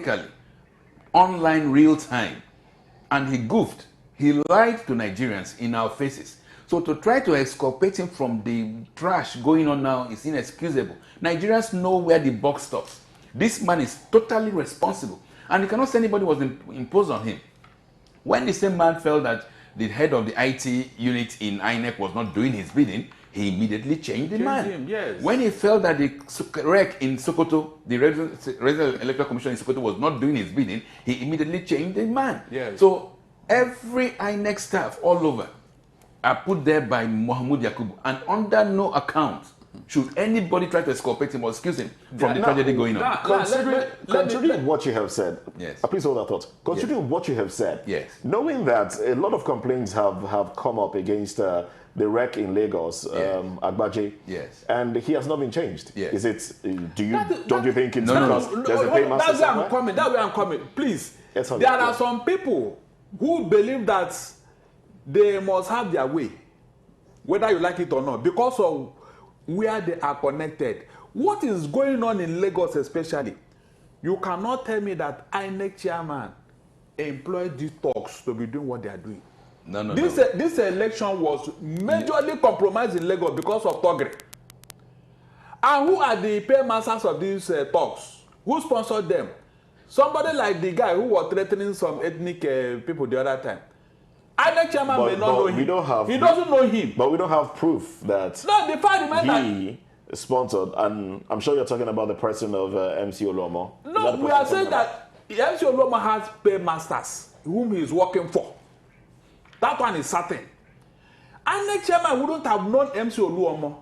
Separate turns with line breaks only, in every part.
automatically, online real time, and he goofed. He lied to Nigerians in our faces. So to try to exculpate him from the trash going on now is inexcusable. Nigerians know where the buck stops. This man is totally responsible, and you cannot say anybody was imposed on him. When the same man felt that the head of the IT unit in INEC was not doing his bidding, he immediately changed the man.
Yes.
When he felt that the REC in Sokoto, the Resident Electoral Commission in Sokoto, was not doing his bidding, he immediately changed the man.
Yes.
So every INEC staff all over are put there by Mohamud Yakubu, and under no account should anybody try to exculpate him or excuse him from the tragedy going on.
Considering what you have said,
yes.
Please hold that thought. Considering what you have said,
yes.
Knowing that a lot of complaints have come up against the REC in Lagos, Agbaje,
yes,
and he has not been changed.
Yes.
Is it? Don't you think it's
no.
there's a paymaster somewhere?
That's where I'm coming. Please,
Yes,
there are some people who believe that they must have their way, whether you like it or not, because of where they are connected. What is going on in Lagos especially? You cannot tell me that INEC chairman employed these talks to be doing what they are doing.
No.
This election was majorly compromised in Lagos because of Togre. And who are the paymasters of these talks? Who sponsored them? Somebody like the guy who was threatening some ethnic people the other time. INEC chairman may not know him. He doesn't know him.
But we don't have proof that he sponsored, and I'm sure you're talking about the person of MC Olomo.
No, we are saying that MC Olomo has paymasters whom he is working for. That one is certain. INEC chairman wouldn't have known MC Oluomo.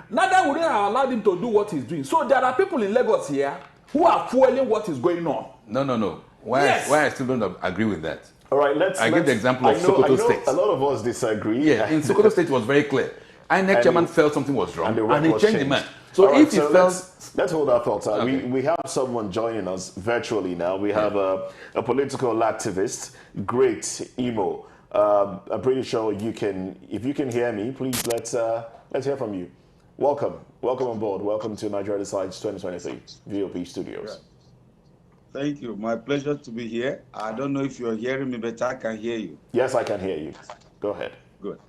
Neither would they have allowed him to do what he's doing. So there are people in Lagos here who are fueling what is going on.
No. Why I still don't agree with that?
All right, let's
give the example of Sokoto State.
A lot of us disagree.
Yeah, in Sokoto State it was very clear. INEC chairman felt something was wrong, and he changed the man. So
right,
if he felt...
Let's hold our thoughts.
Okay.
We have someone joining us virtually now. We have a political activist, Great Imo. I'm pretty sure you can, if you can hear me, please let's hear from you. Welcome on board. Welcome to Nigeria Decides 2023 VOP Studios.
Yeah. Thank you. My pleasure to be here. I don't know if you're hearing me, but I can hear you.
Yes, I can hear you. Go ahead.
Good.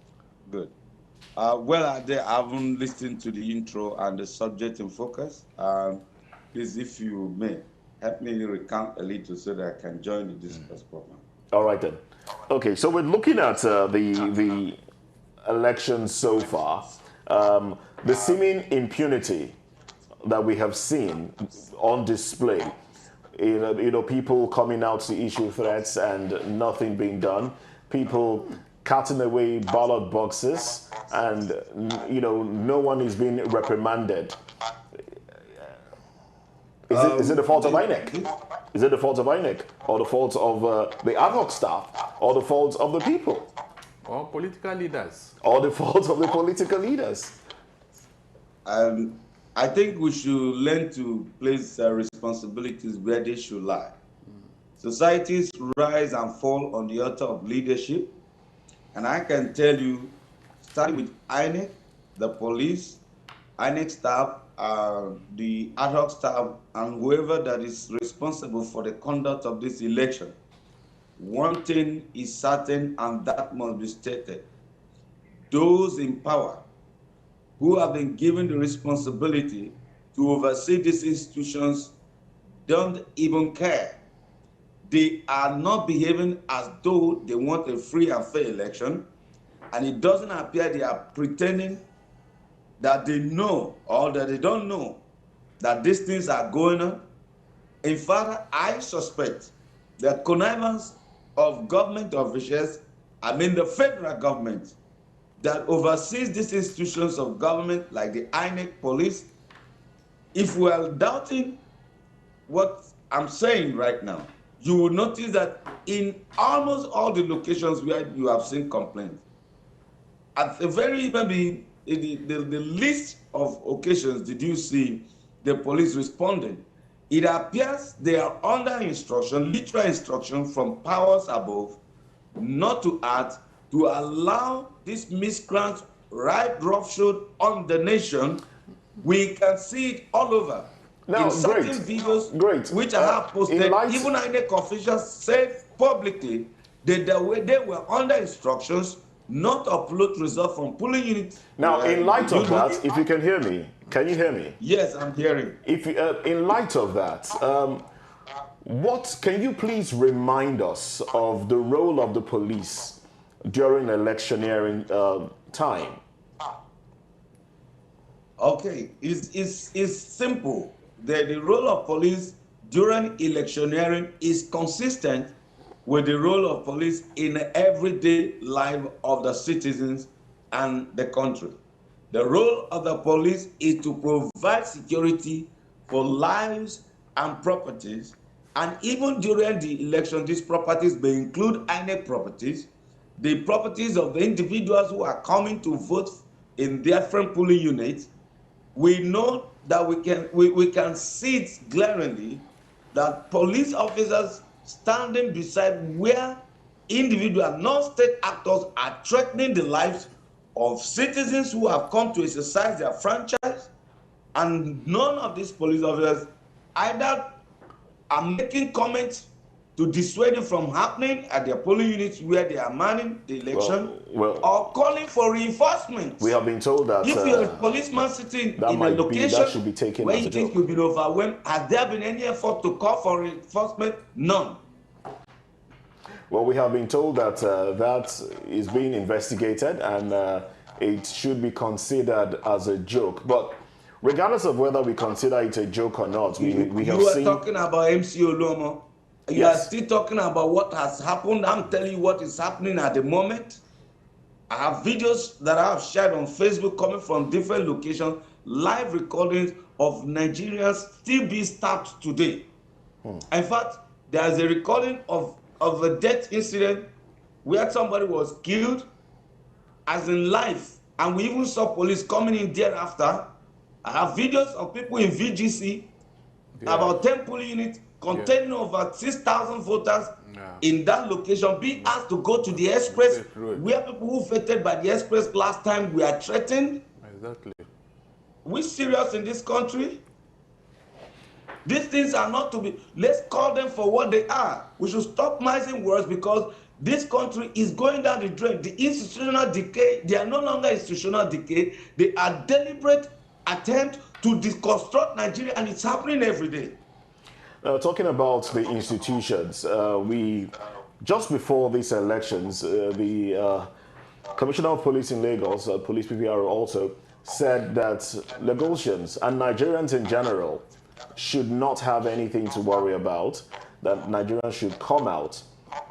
Well, I haven't listened to the intro and the subject in focus. Please, if you may, help me recount a little so that I can join the Disperse program.
All right then. Okay, so we're looking at the election so far. The seeming impunity that we have seen on display. You know, people coming out to issue threats and nothing being done. People cutting away ballot boxes, and no one is being reprimanded. Is it the fault of INEC? Is it the fault of INEC, or the fault of the ad hoc staff, or the fault of the people,
or political leaders,
or the fault of the political leaders?
I think we should learn to place responsibilities where they should lie. Societies rise and fall on the altar of leadership. And I can tell you, starting with INEC, the police, INEC staff, the ad hoc staff, and whoever that is responsible for the conduct of this election, one thing is certain, and that must be stated. Those in power who have been given the responsibility to oversee these institutions don't even care. They are not behaving as though they want a free and fair election, and it doesn't appear they are pretending that they know or that they don't know that these things are going on. In fact, I suspect the connivance of government officials, the federal government, that oversees these institutions of government like the INEC police. If we are doubting what I'm saying right now, you will notice that in almost all the locations where you have seen complaints, at the very maybe the list of occasions did you see the police responding, it appears they are under instruction, literal instruction from powers above, not to act, to allow this miscreant right roughshod on the nation. We can see it all over.
Now,
in certain videos
great.
which I have
In
posted,
light,
even INEC officials said publicly that they were under instructions not to upload results from polling
now, in light of
units.
that, if you can hear me, can you hear me?
Yes, I'm hearing.
If in light of that, what can you please remind us of the role of the police during electioneering time?
Okay, it's simple. The role of police during electioneering is consistent with the role of police in the everyday life of the citizens and the country. The role of the police is to provide security for lives and properties, and even during the election, these properties may include INEC properties, the properties of the individuals who are coming to vote in different polling units. We know that we can see it glaringly that police officers standing beside where individual non-state actors are threatening the lives of citizens who have come to exercise their franchise, and none of these police officers either are making comments to dissuade it from happening at their polling units where they are manning the election,
Well,
or calling for reinforcements.
we have been told that
If you're a policeman sitting
that
in a
might be that
location
should be taken
where
as
you
a
think
joke.
you've been overwhelmed, has there been any effort to call for reinforcement? None.
Well, we have been told that that is being investigated and it should be considered as a joke. But regardless of whether we consider it a joke or not, we have
You are
seen.
talking about MC Oluomo. You
Yes.
are still talking about what has happened. I'm telling you what is happening at the moment. I have videos that I have shared on Facebook coming from different locations, live recordings of Nigerians still being stabbed today. In fact, there is a recording of a death incident where somebody was killed as in life, and we even saw police coming in thereafter. I have videos of people in VGC, about 10 polling units containing over 6,000 voters in that location, being asked to go to the express where people who voted by the express last time were threatened.
Exactly.
We serious in this country? These things are not to be, let's call them for what they are. We should stop mixing words, because this country is going down the drain. The institutional decay, they are no longer institutional decay. They are deliberate attempt to deconstruct Nigeria, and it's happening every day.
Talking about the institutions, we just before these elections, the Commissioner of Police in Lagos, Police PPR also, said that Lagosians and Nigerians in general should not have anything to worry about, that Nigerians should come out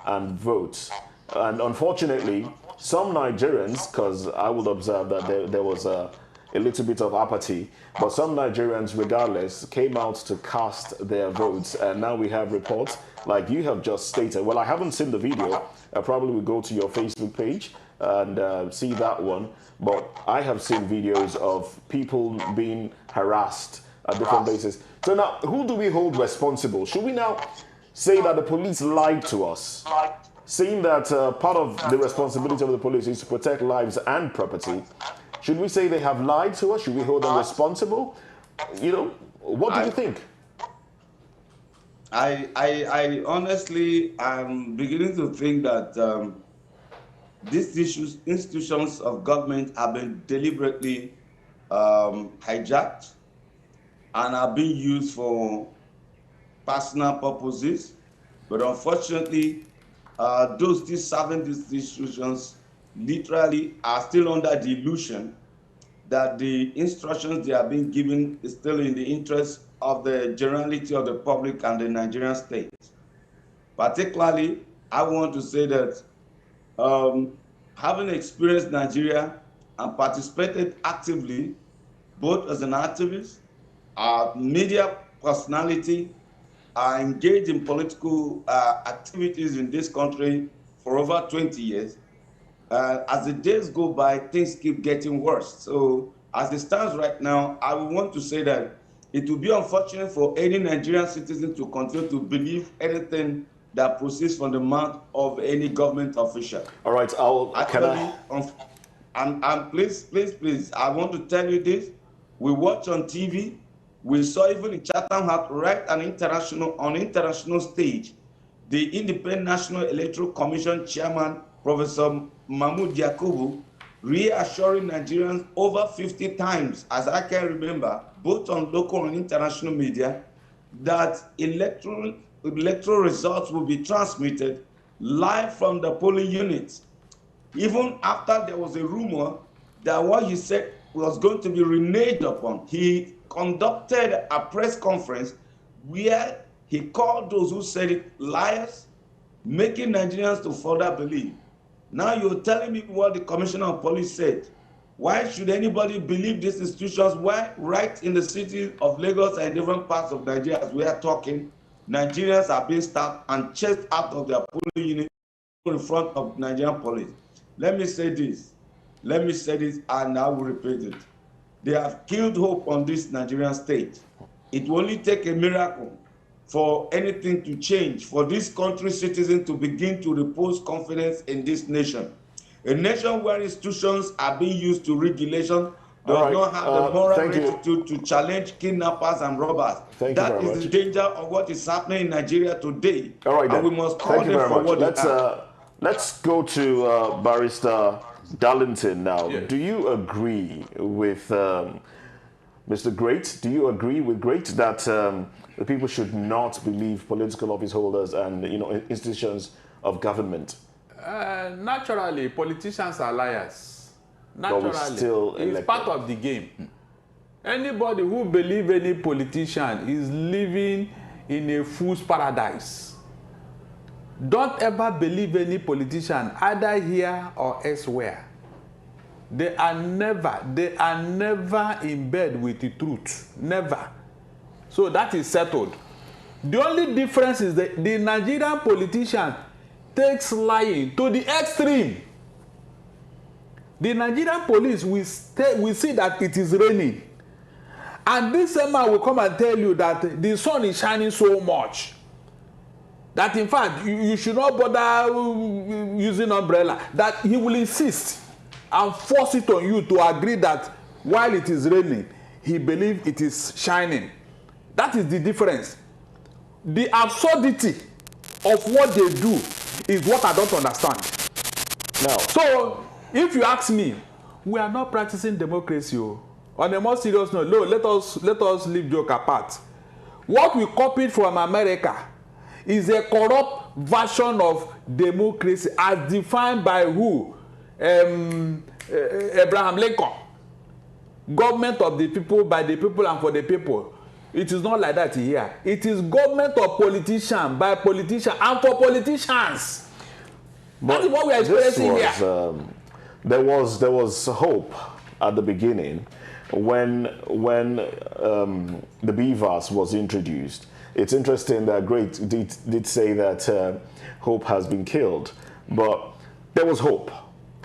and vote. And unfortunately, some Nigerians, because I would observe that there was a little bit of apathy, but some Nigerians, regardless, came out to cast their votes. And now we have reports, like you have just stated. Well, I haven't seen the video. I probably will go to your Facebook page and see that one. But I have seen videos of people being harassed at different places. So now, who do we hold responsible? Should we now say that the police lied to us? Saying that part of the responsibility of the police is to protect lives and property. Should we say they have lied to us? Should we hold them responsible? You know, what do you think?
I honestly, I'm beginning to think that these institutions of government have been deliberately hijacked and are being used for personal purposes. But unfortunately, those still serving these institutions literally are still under the illusion that the instructions they are being given is still in the interest of the generality of the public and the Nigerian state. Particularly, I want to say that having experienced Nigeria and participated actively, both as an activist, a media personality, are engaged in political activities in this country for over 20 years. As the days go by, things keep getting worse. So as it stands right now, I would want to say that it would be unfortunate for any Nigerian citizen to continue to believe anything that proceeds from the mouth of any government official.
All right,
And please, I want to tell you this. We watch on TV We saw even in Chatham House, right, on international stage, the Independent National Electoral Commission Chairman, Professor Mahmoud Yakubu, reassuring Nigerians over 50 times, as I can remember, both on local and international media, that electoral results will be transmitted live from the polling units. Even after there was a rumor that what he said was going to be reneged upon, he conducted a press conference where he called those who said it liars, making Nigerians to further believe. Now you're telling me what the Commissioner of Police said. Why should anybody believe these institutions? Why right in the city of Lagos and different parts of Nigeria, as we are talking, Nigerians are being stopped and chased out of their polling unit in front of Nigerian police? Let me say this, and I will repeat it. They have killed hope on this Nigerian state. It will only take a miracle for anything to change, for this country's citizens to begin to repose confidence in this nation. A nation where institutions are being used to regulation does not have the moral rectitude to challenge kidnappers and robbers. That is the danger of what is happening in Nigeria today.
All right,
and we must call them for what they are.
Let's go to Barrister Darlington now. Yeah. Do you agree with Mr. Great? Do you agree with Great that the people should not believe political office holders and institutions of government?
Naturally, politicians are liars. Naturally, it's part of the game. Anybody who believes any politician is living in a fool's paradise. Don't ever believe any politician, either here or elsewhere. They are never in bed with the truth. Never. So that is settled. The only difference is that the Nigerian politician takes lying to the extreme. The Nigerian police will see that it is raining. And this man will come and tell you that the sun is shining so much that in fact you should not bother using umbrella, that he will insist and force it on you to agree that while it is raining, he believes it is shining. That is the difference. The absurdity of what they do is what I don't understand. Now, so if you ask me, we are not practicing democracy. On a more serious note, no, let us leave joke apart. What we copied from America is a corrupt version of democracy as defined by who? Abraham Lincoln. Government of the people, by the people, and for the people. It is not like that here. It is government of politicians, by politicians, and for politicians. But that is what we are experiencing here.
There was hope at the beginning when the BVAS was introduced. It's interesting that Great did say that hope has been killed, but there was hope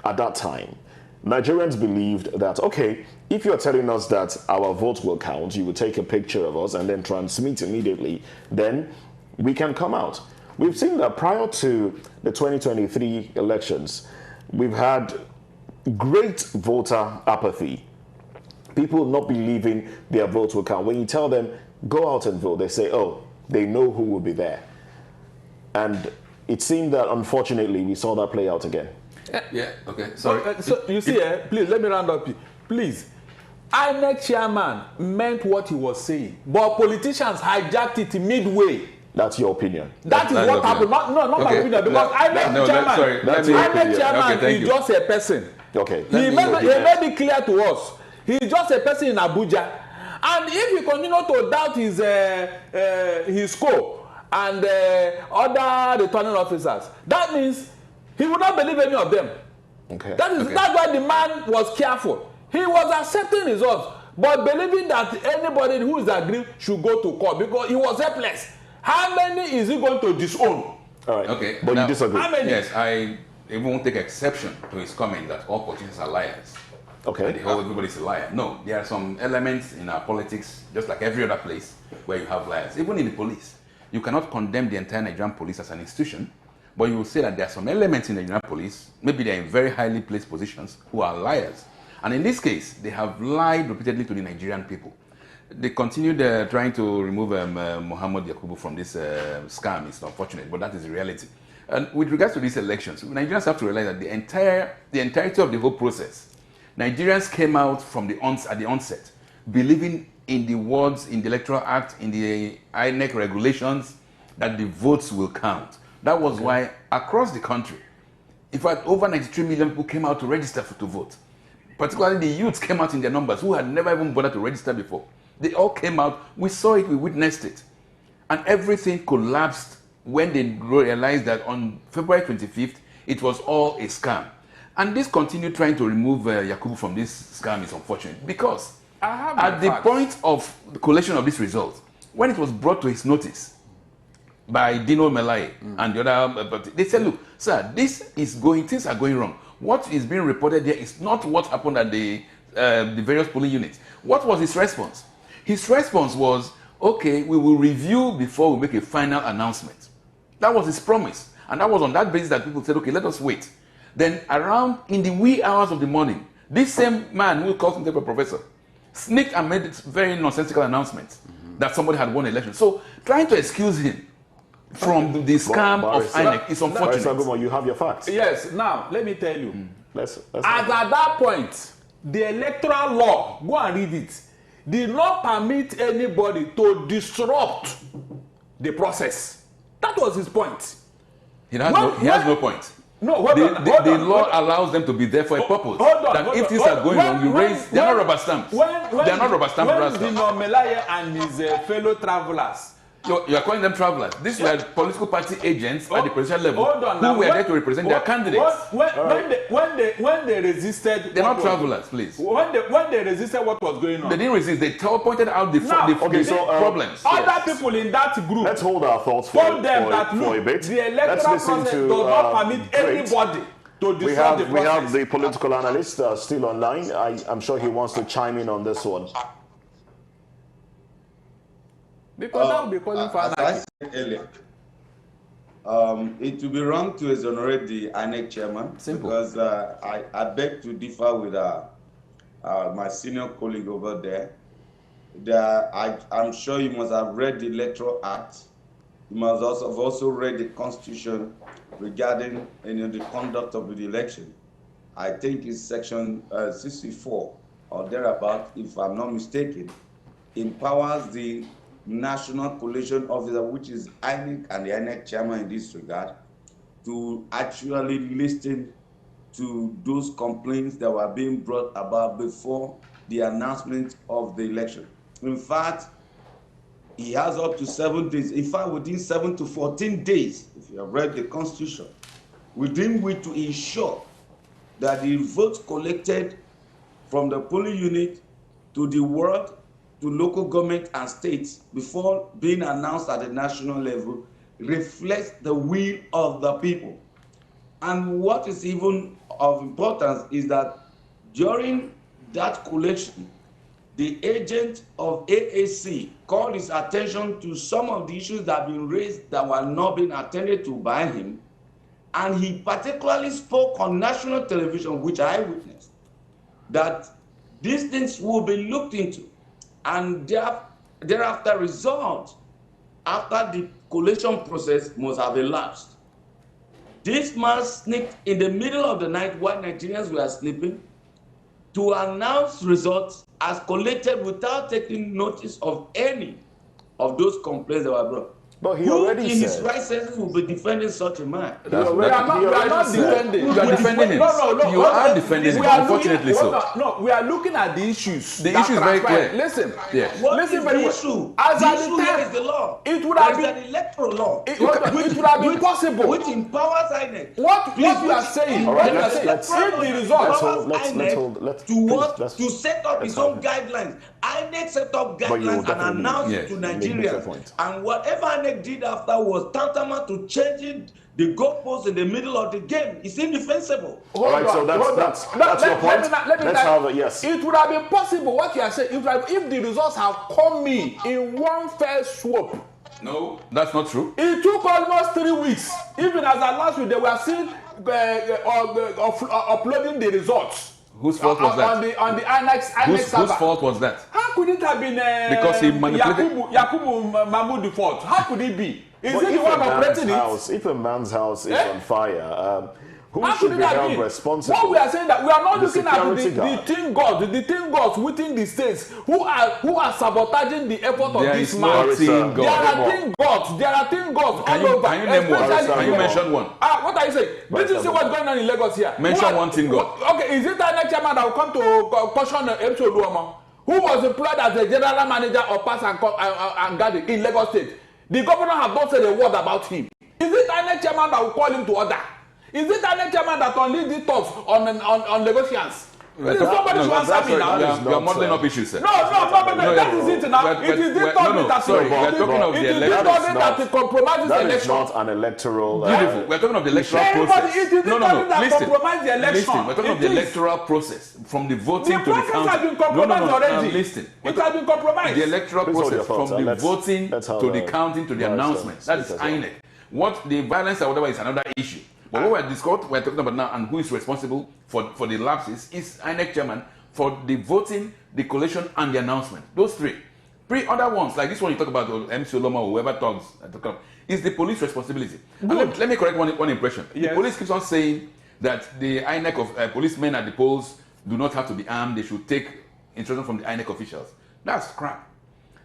at that time. Nigerians believed that, okay, if you're telling us that our vote will count, you will take a picture of us and then transmit immediately, then we can come out. We've seen that prior to the 2023 elections, we've had great voter apathy. People not believing their votes will count. When you tell them, go out and vote, they say, oh, they know who will be there. And it seemed that, unfortunately, we saw that play out again.
Yeah, okay, sorry.
So you see, please, let me round up. Please, INEC chairman meant what he was saying, but politicians hijacked it midway.
That's your opinion.
That's what happened. Not my opinion, because INEC chairman is just a person.
Okay.
He made it clear to us. He's just a person in Abuja. And if he continue to doubt his scope and other returning officers, that means he would not believe any of them.
Okay.
That's why the man was careful. He was accepting results, but believing that anybody who is aggrieved should go to court because he was helpless. How many is he going to disown?
All right.
Okay.
But now, you disagree.
How many?
Yes, I won't take exception to his comment that all politicians are liars.
Okay.
And everybody's a liar. No, there are some elements in our politics, just like every other place, where you have liars. Even in the police, you cannot condemn the entire Nigerian police as an institution, but you will say that there are some elements in the Nigerian police, maybe they're in very highly placed positions, who are liars. And in this case, they have lied repeatedly to the Nigerian people. They continued trying to remove Muhammad Yakubu from this scam. It's unfortunate, but that is the reality. And with regards to these elections, Nigerians have to realize that the entirety of the whole process, Nigerians came out from at the onset, believing in the words in the Electoral Act, in the INEC regulations, that the votes will count. That was why across the country, in fact, over 93 million people came out to register to vote. Particularly the youths came out in their numbers who had never even bothered to register before. They all came out. We saw it. We witnessed it. And everything collapsed when they realized that on February 25th, it was all a scam. And this continued trying to remove Yakubu from this scam is unfortunate because at the point of the collation of this result, when it was brought to his notice by Dino Melaye and the other, they said, look, sir, things are going wrong. What is being reported here is not what happened at the various polling units. What was his response? His response was, okay, we will review before we make a final announcement. That was his promise. And that was on that basis that people said, okay, let us wait. Then around in the wee hours of the morning, this same man who calls himself a professor sneaked and made very nonsensical announcements that somebody had won an election. So trying to excuse him from the scam of INEC is unfortunate.
You have your facts.
Yes, now let me tell you.
Let's
at that point, the electoral law, go and read it, did not permit anybody to disrupt the process. That was his point.
He has no point.
No,
the law allows them to be there for a purpose. If things are going wrong, they're not rubber stamps. They're not rubber stamp rascals.
When Dino Melaye and his fellow travelers,
you're calling them travelers. These were political party agents at the presidential level who were there to represent their candidates.
When they resisted,
they're not travelers, please.
When they resisted what was going on,
they didn't resist. They pointed out the problems.
Other people in that group,
let's hold our thoughts for
told them that
a bit.
The electoral process does not permit anybody to disrupt the process.
We have the political analyst still online. I'm sure he wants to chime in on this one.
Because that would be calling for anarchy.
As I said earlier, it would be wrong to exonerate the INEC chairman.
Simple.
Because I beg to differ with my senior colleague over there. I'm sure you must have read the Electoral Act. You must have also read the Constitution regarding the conduct of the election. I think it's section 64 or thereabout, if I'm not mistaken, empowers the National Coalition Officer, which is INEC and the INEC chairman in this regard, to actually listen to those complaints that were being brought about before the announcement of the election. In fact, he has up to 7 days, in fact, within 7 to 14 days, if you have read the Constitution, within which to ensure that the votes collected from the polling unit to the world, to local government and states before being announced at the national level reflects the will of the people. And what is even of importance is that during that collection, the agent of AAC called his attention to some of the issues that have been raised that were not being attended to by him. And he particularly spoke on national television, which I witnessed, that these things will be looked into. And thereafter results after the collation process must have elapsed. This man sneaked in the middle of the night while Nigerians were sleeping to announce results as collated without taking notice of any of those complaints that were brought.
But he
Who
already
in
said,
his right senses will be defending such a man?
We are not defending.
You are defending him.
No.
You are defending him, unfortunately so.
No, we are looking at the issues.
The issue is very clear.
Listen.
Yes.
What
Listen
is
very
the
well.
issue?
As
The
at
issue
the
here
time,
is the law.
it would have
There
been
is an electoral law.
It would have been possible.
Which empowers INEC.
What you are saying?
All right, let's
if the results.
To set up its own guidelines. INEC set up guidelines and announced to Nigerians. And whatever INEC did after was tantamount to changing the goalposts in the middle of the game. It's indefensible.
All right, so that's your point. Let's have it, yes.
It would have been possible, what you are saying, if the results have come in one fell swoop.
No, that's not true.
It took almost 3 weeks. Even as at last week, they were still uploading the results.
Whose fault was that?
On the annex server.
Whose fault was that?
How could it have been
Because he manipulated
Yakubu Mahmoud's fault? How could it be? Is
But
it the one operating it?
if a man's house is on fire, who
How
should
could
be
it have
held
been?
responsible?
What we are saying that we are not
The
looking at the
security
team gods within the states who are sabotaging the effort of
There
this
is
man.
no team
There
God.
are team gods. There are team gods
Can
all
you-
over.
can you name one?
Especially-
Can you mention one?
What are you saying? Did you see what's going on in Lagos here?
Mention one team god.
Okay, is it the next chairman that will come to caution MC Oluomo, who was employed as the general manager of Pass and Garden in Lagos State? The governor has not said a word about him. Is it the next chairman that will call him to order? Is it the next chairman that unleashed the talks on Lagosians? Somebody should answer me now.
You are modeling up issues, sir.
No, that is it now. It is this topic that
sorry, we're talking of the election.
that compromises the
That is
election.
not an electoral.
Beautiful. We're talking of the electoral process.
It is the topic that compromises the election.
Listen. We're talking of the
It is.
electoral process from the voting
The
to the
process
counting.
has been compromised already.
Listen.
It has been compromised.
The electoral
Please hold
process
your thoughts,
from the
let's-
voting
let's have
to the
a-
counting to the
Right,
announcement.
so
That is
speak as well.
INEC. What the violence or whatever is another issue. But what we're talking about now, and who is responsible for the lapses, is INEC chairman for the voting, the collation, and the announcement. Those three. Three other ones, like this one you talk about, MC Oloma or whoever talks, is the police responsibility. And let me correct one impression.
Yes.
The police keeps on saying that the INEC of policemen at the polls do not have to be armed. They should take instruction from the INEC officials. That's crap.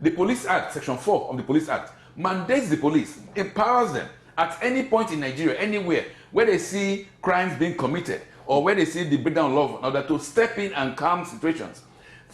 The Police Act, Section 4 of the Police Act, mandates the police, empowers them at any point in Nigeria, anywhere, where they see crimes being committed or where they see the breakdown of law in order to step in and calm situations.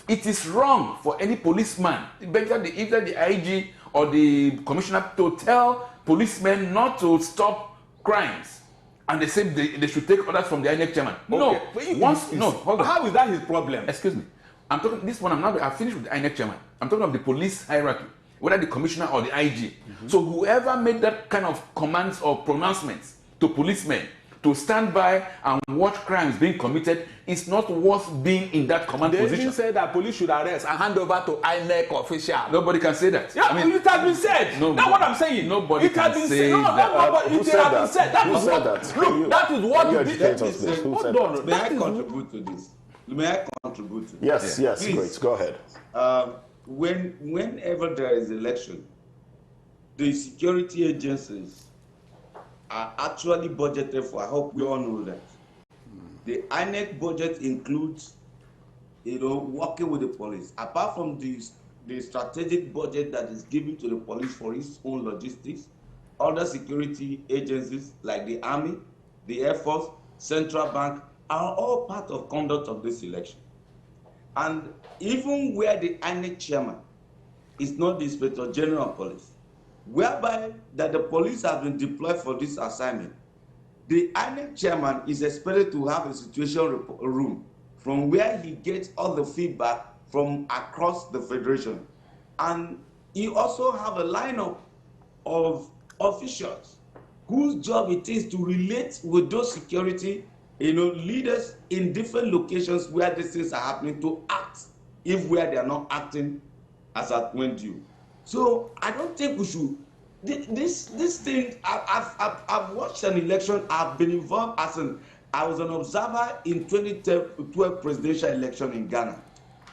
It is wrong for any policeman, either the IG or the commissioner, to tell policemen not to stop crimes. And they say they should take orders from the INEC chairman.
Okay.
Hold on.
How is that his problem?
Excuse me. I'm talking this one. I've finished with the INEC chairman. I'm talking of the police hierarchy, whether the commissioner or the IG. So whoever made that kind of commands or pronouncements to policemen to stand by and watch crimes being committed is not worth being in that command
They
position.
even said that police should arrest and hand over to INEC official.
Nobody can say that.
Yeah, it has been said.
No,
That's what I'm saying.
nobody
it has
can
been
say
said.
that.
Who said that?
That
Who
is
said
what.
that?
Look, that is what.
Can you
the-
educate us, please? Who
Hold
said
on.
that?
May I
That is-
contribute to this? May I contribute to this?
Yes,
Please.
great. Go ahead.
Whenever there is election, the security agencies are actually budgeted for. I hope we all know that. The INEC budget includes, working with the police. Apart from the strategic budget that is given to the police for its own logistics, other security agencies like the Army, the Air Force, Central Bank are all part of conduct of this election. And even where the INEC chairman is not the Inspector General of Police, whereby that the police have been deployed for this assignment, the INEC chairman is expected to have a situation room from where he gets all the feedback from across the federation. And he also have a lineup of officials whose job it is to relate with those security leaders in different locations where these things are happening, to act if where they are not acting as at when due. So I don't think we should. This thing. I've watched an election. I've been involved I was an observer in 2012 presidential election in Ghana.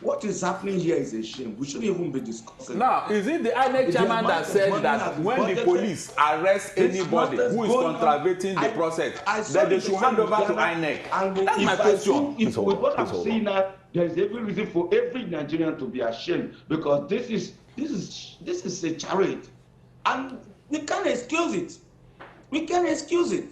What is happening here is a shame. We shouldn't even be discussing.
Now, is it the INEC chairman that said that when the police arrest anybody who is contravening the process, that they should hand over to INEC? That's my question.
With what I'm seeing now, there is every reason for every Nigerian to be ashamed, because this is a charade, and we can't excuse it. We can't excuse it.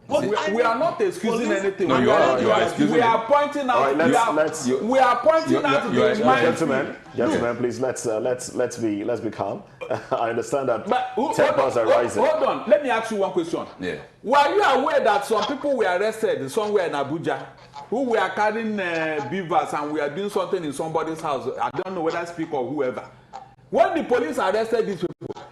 But we are not excusing anything.
No, you are excusing
we
it.
are pointing out.
Right,
we are pointing out the
Gentlemen, please let's be calm. I understand that tempers are rising.
Hold on. Let me ask you one question.
Yeah.
Were you aware that some people were arrested somewhere in Abuja who were carrying beavers and we are doing something in somebody's house? I don't know whether speak or whoever. When the police arrested these people,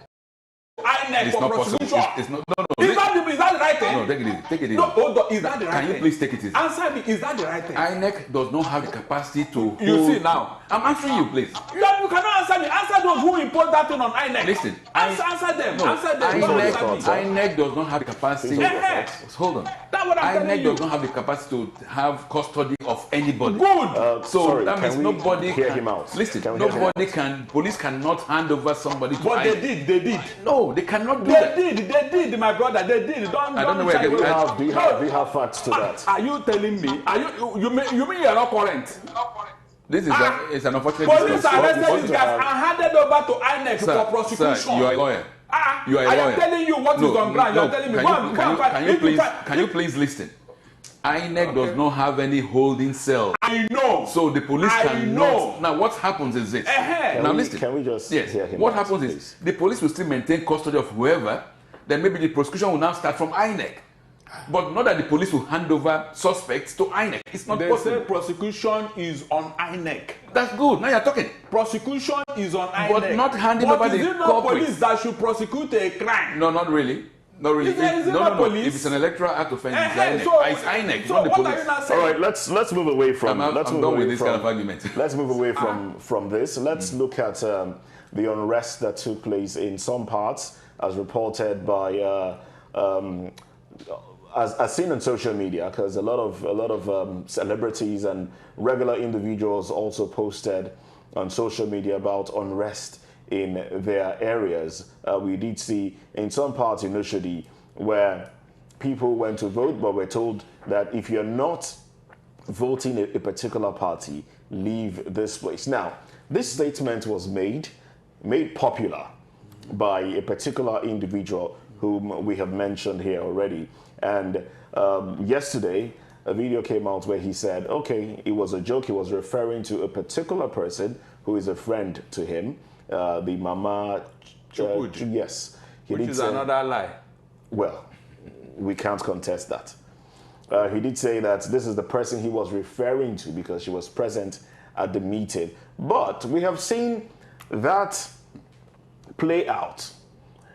INEC
It's
for
not possible.
prosecution.
It's not.
Is that the right thing?
No, take it easy. Take it easy.
No, hold on. Is that the right thing?
Can you please take it easy?
Answer me. Is that the right thing?
INEC does not have the capacity to.
You see now.
I'm answering you, please.
You cannot answer me. Answer those who imposed that thing on INEC.
Listen.
Answer them.
No,
Answer them. Don't answer me.
INEC does not have the capacity.
Yes.
Hold on.
That's what I'm telling
INEC
you.
does not have the capacity to have custody of anybody.
Good.
So
sorry,
that means
can we
nobody
hear
can,
him out?
Listen,
Can we hear him
nobody can, police cannot hand over somebody to
But
INEC.
they did.
No, they cannot do
They
that.
did, my brother. They did.
I don't know where
shy
they
away.
have-
Do you have facts to that?
Are you telling me? You mean you're not current?
This is it's an unfortunate
Police
discourse.
arrested these guys and handed over to INEC for prosecution.
Sir, you are a lawyer. You are a
I
lawyer.
am telling you what is on ground. You are telling me.
Can you please listen? INEC does not have any holding cell.
I know.
So the police cannot.
know.
Now what happens is this. Listen.
Can we just hear him
What
out,
happens
please?
is the police will still maintain custody of whoever. Then maybe the prosecution will now start from INEC. But not that the police will hand over suspects to INEC. It's not
They
possible.
say prosecution is on INEC.
That's good. Now you're talking.
Prosecution is on INEC.
But not handing over the
But is it not
culprits.
police that should prosecute a crime?
No, not really. Not really.
Is it not police?
If it's an electoral act offense, it's INEC.
So,
It's INEC,
so
not the
what
police.
are you not
All
saying?
right, let's move away from.
I'm done with this kind of argument.
Let's move away from this. Let's look at the unrest that took place in some parts, as reported by. As seen on social media, because a lot of celebrities and regular individuals also posted on social media about unrest in their areas. We did see in some parts in Ushodi where people went to vote, but were told that if you're not voting a particular party, leave this place. Now, this statement was made popular by a particular individual whom we have mentioned here already. And yesterday, a video came out where he said, okay, it was a joke. He was referring to a particular person who is a friend to him, the Mama
Chukwudi.
Yes. He
Which
did
is
say,
another lie.
well, we can't contest that. He did say that this is the person he was referring to because she was present at the meeting. But we have seen that play out,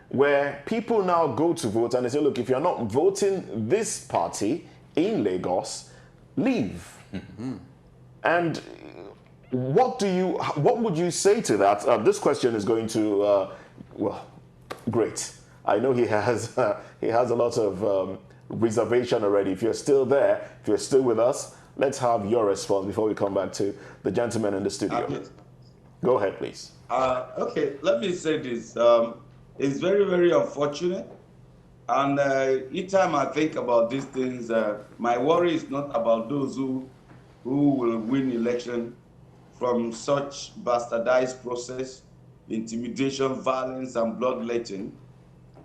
where people now go to vote and they say, look, if you're not voting this party in Lagos, leave. And what would you say to that? This question is going to, well, great. I know he has a lot of reservation already. If you're still there, if you're still with us, let's have your response before we come back to the gentleman in the studio. Go ahead, please.
Okay, let me say this. It's very, very unfortunate. And each time I think about these things, my worry is not about those who will win election from such bastardized process, intimidation, violence, and bloodletting.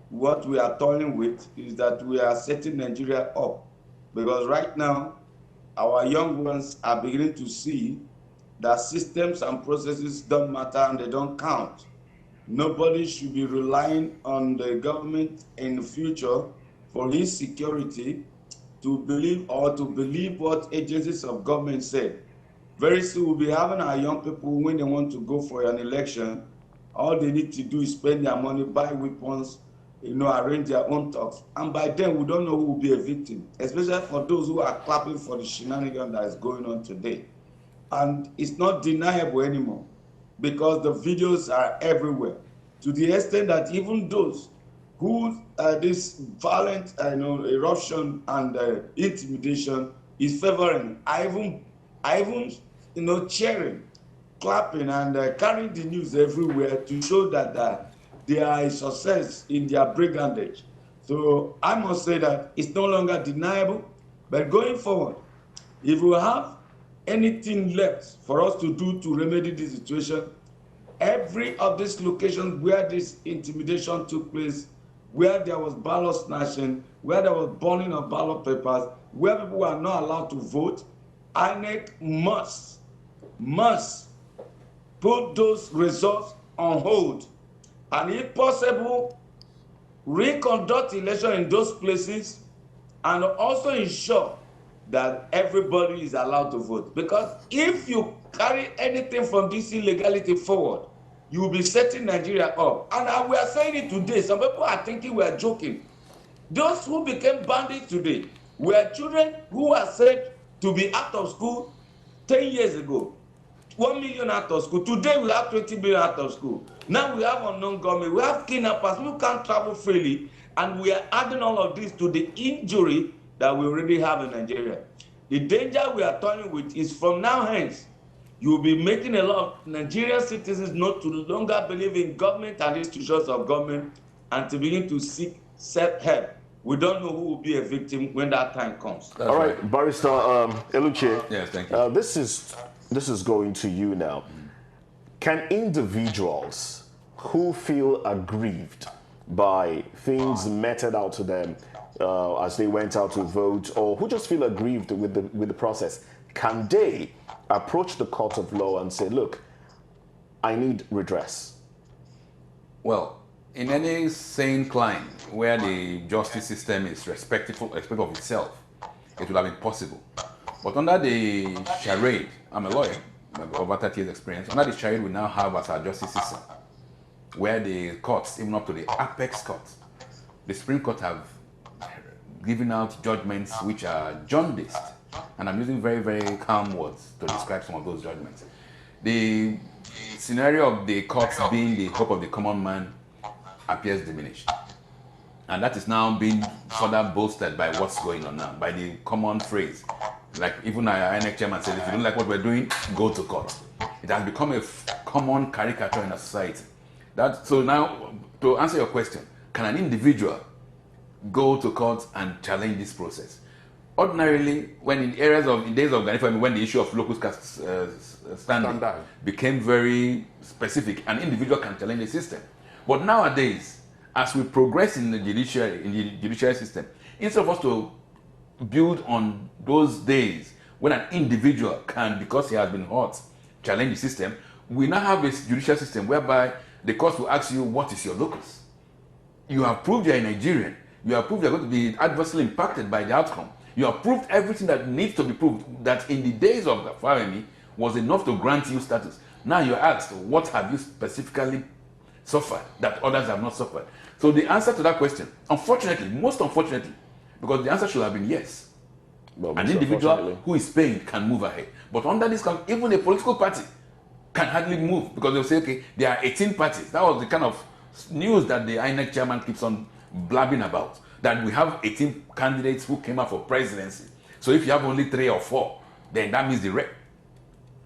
What we are toiling with is that we are setting Nigeria up. Because right now, our young ones are beginning to see that systems and processes don't matter and they don't count. Nobody should be relying on the government in the future for his security to believe what agencies of government said. Very soon we'll be having our young people, when they want to go for an election, all they need to do is spend their money, buy weapons, arrange their own talks. And by then we don't know who will be a victim, especially for those who are clapping for the shenanigans that is going on today. And it's not deniable anymore, because the videos are everywhere, to the extent that even those who this violent eruption and intimidation is favoring, I even cheering, clapping, and carrying the news everywhere to show that they are a success in their brigandage. So I must say that it's no longer deniable, but going forward, if we have anything left for us to do to remedy this situation, every of these locations where this intimidation took place, where there was ballot snatching, where there was burning of ballot papers, where people were not allowed to vote, INEC must put those results on hold, and if possible, reconduct election in those places, and also ensure that everybody is allowed to vote. Because if you carry anything from this illegality forward, you will be setting Nigeria up. And we are saying it today. Some people are thinking we are joking. Those who became bandits today were children who were said to be out of school 10 years ago. 1 million out of school. Today we have 20 million out of school. Now we have unknown government. We have kidnappers who can't travel freely. And we are adding all of this to the injury that we already have in Nigeria. The danger we are turning with is from now hence, you will be making a lot of Nigerian citizens not to longer believe in government and institutions of government and to begin to seek self-help. We don't know who will be a victim when that time comes.
That's
All right, Barrister Eluche.
Yes, thank you.
This is going to you now. Can individuals who feel aggrieved by things meted out to them as they went out to vote, or who just feel aggrieved with the process, can they approach the court of law and say, look, I need redress?
Well, in any sane clime where the justice system is respectful of itself, it would have been possible. But under the charade, I'm a lawyer, over 30 years experience, under the charade we now have as our justice system, where the courts, even up to the apex courts, the Supreme Court have given out judgments which are jaundiced. And I'm using very, very calm words to describe some of those judgments. The scenario of the courts being the hope of the common man appears diminished. And that is now being further bolstered by what's going on now, by the common phrase. Like even our INEC chairman said, if you don't like what we're doing, go to court. It has become a common caricature in our society. So now, to answer your question, can an individual go to court and challenge this process? Ordinarily, when in days of Ghana, when the issue of locus standing became very specific, an individual can challenge the system. But nowadays, as we progress in the judiciary system, instead of us to build on those days when an individual can, because he has been hurt, challenge the system, we now have a judicial system whereby the court will ask you, what is your locus? You have proved you're a Nigerian. You have proved you're going to be adversely impacted by the outcome. You have proved everything that needs to be proved, that in the days of Faremi was enough to grant you status. Now you're asked, what have you specifically suffered that others have not suffered? So the answer to that question, unfortunately, most unfortunately, because the answer should have been yes.
Well,
an individual who is paying can move ahead. But under this, even a political party can hardly move, because they'll say, okay, there are 18 parties. That was the kind of news that the INEC chairman keeps on blabbing about, that we have 18 candidates who came out for presidency. So if you have only 3 or 4, then that means the rest.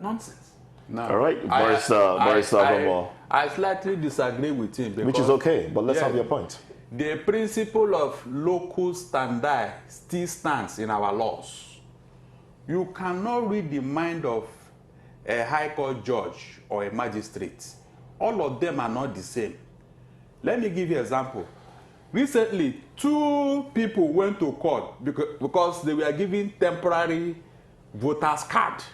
Nonsense.
Now,
All right,
I slightly disagree with him.
Which is okay, but let's have your point.
The principle of locus standi still stands in our laws. You cannot read the mind of a high court judge or a magistrate. All of them are not the same. Let me give you an example. Recently, 2 people went to court because they were given temporary voters card.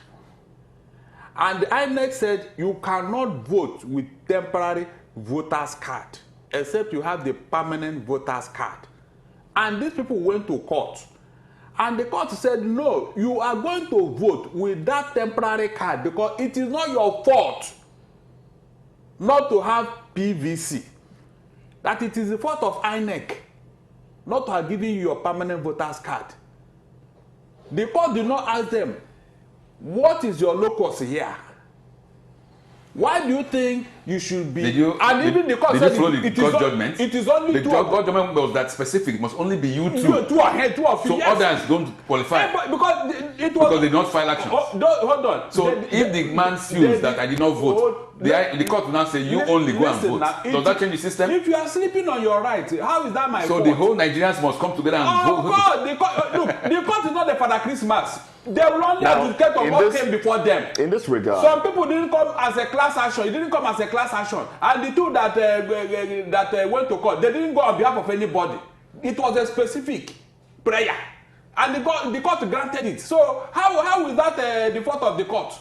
And the INEC said you cannot vote with temporary voters card except you have the permanent voters card. And these people went to court. And the court said, no, you are going to vote with that temporary card because it is not your fault not to have PVC. That it is the fault of INEC not to have given you your permanent voters card. The court did not ask them, what is your locus here? Why do you think you should be? Even the court said
judgment?
It is only
the judgment was that specific. It must only be you two.
Two ahead, 2 of you.
So yes. Others don't qualify.
Because they
did not file actions.
Hold on.
So if the man sues that I did not vote, the court will now say you only go and vote. Does that change the system?
If you are sleeping on your right, how is that my fault?
So the whole Nigerians must come together and vote.
God, the court is not the Father Christmas. They will only advocate of what came before them.
In this regard,
some people didn't come as a class action. It didn't come as a class action. And the 2 that went to court, they didn't go on behalf of anybody. It was a specific prayer, and the court granted it. So how is that the fault of the court?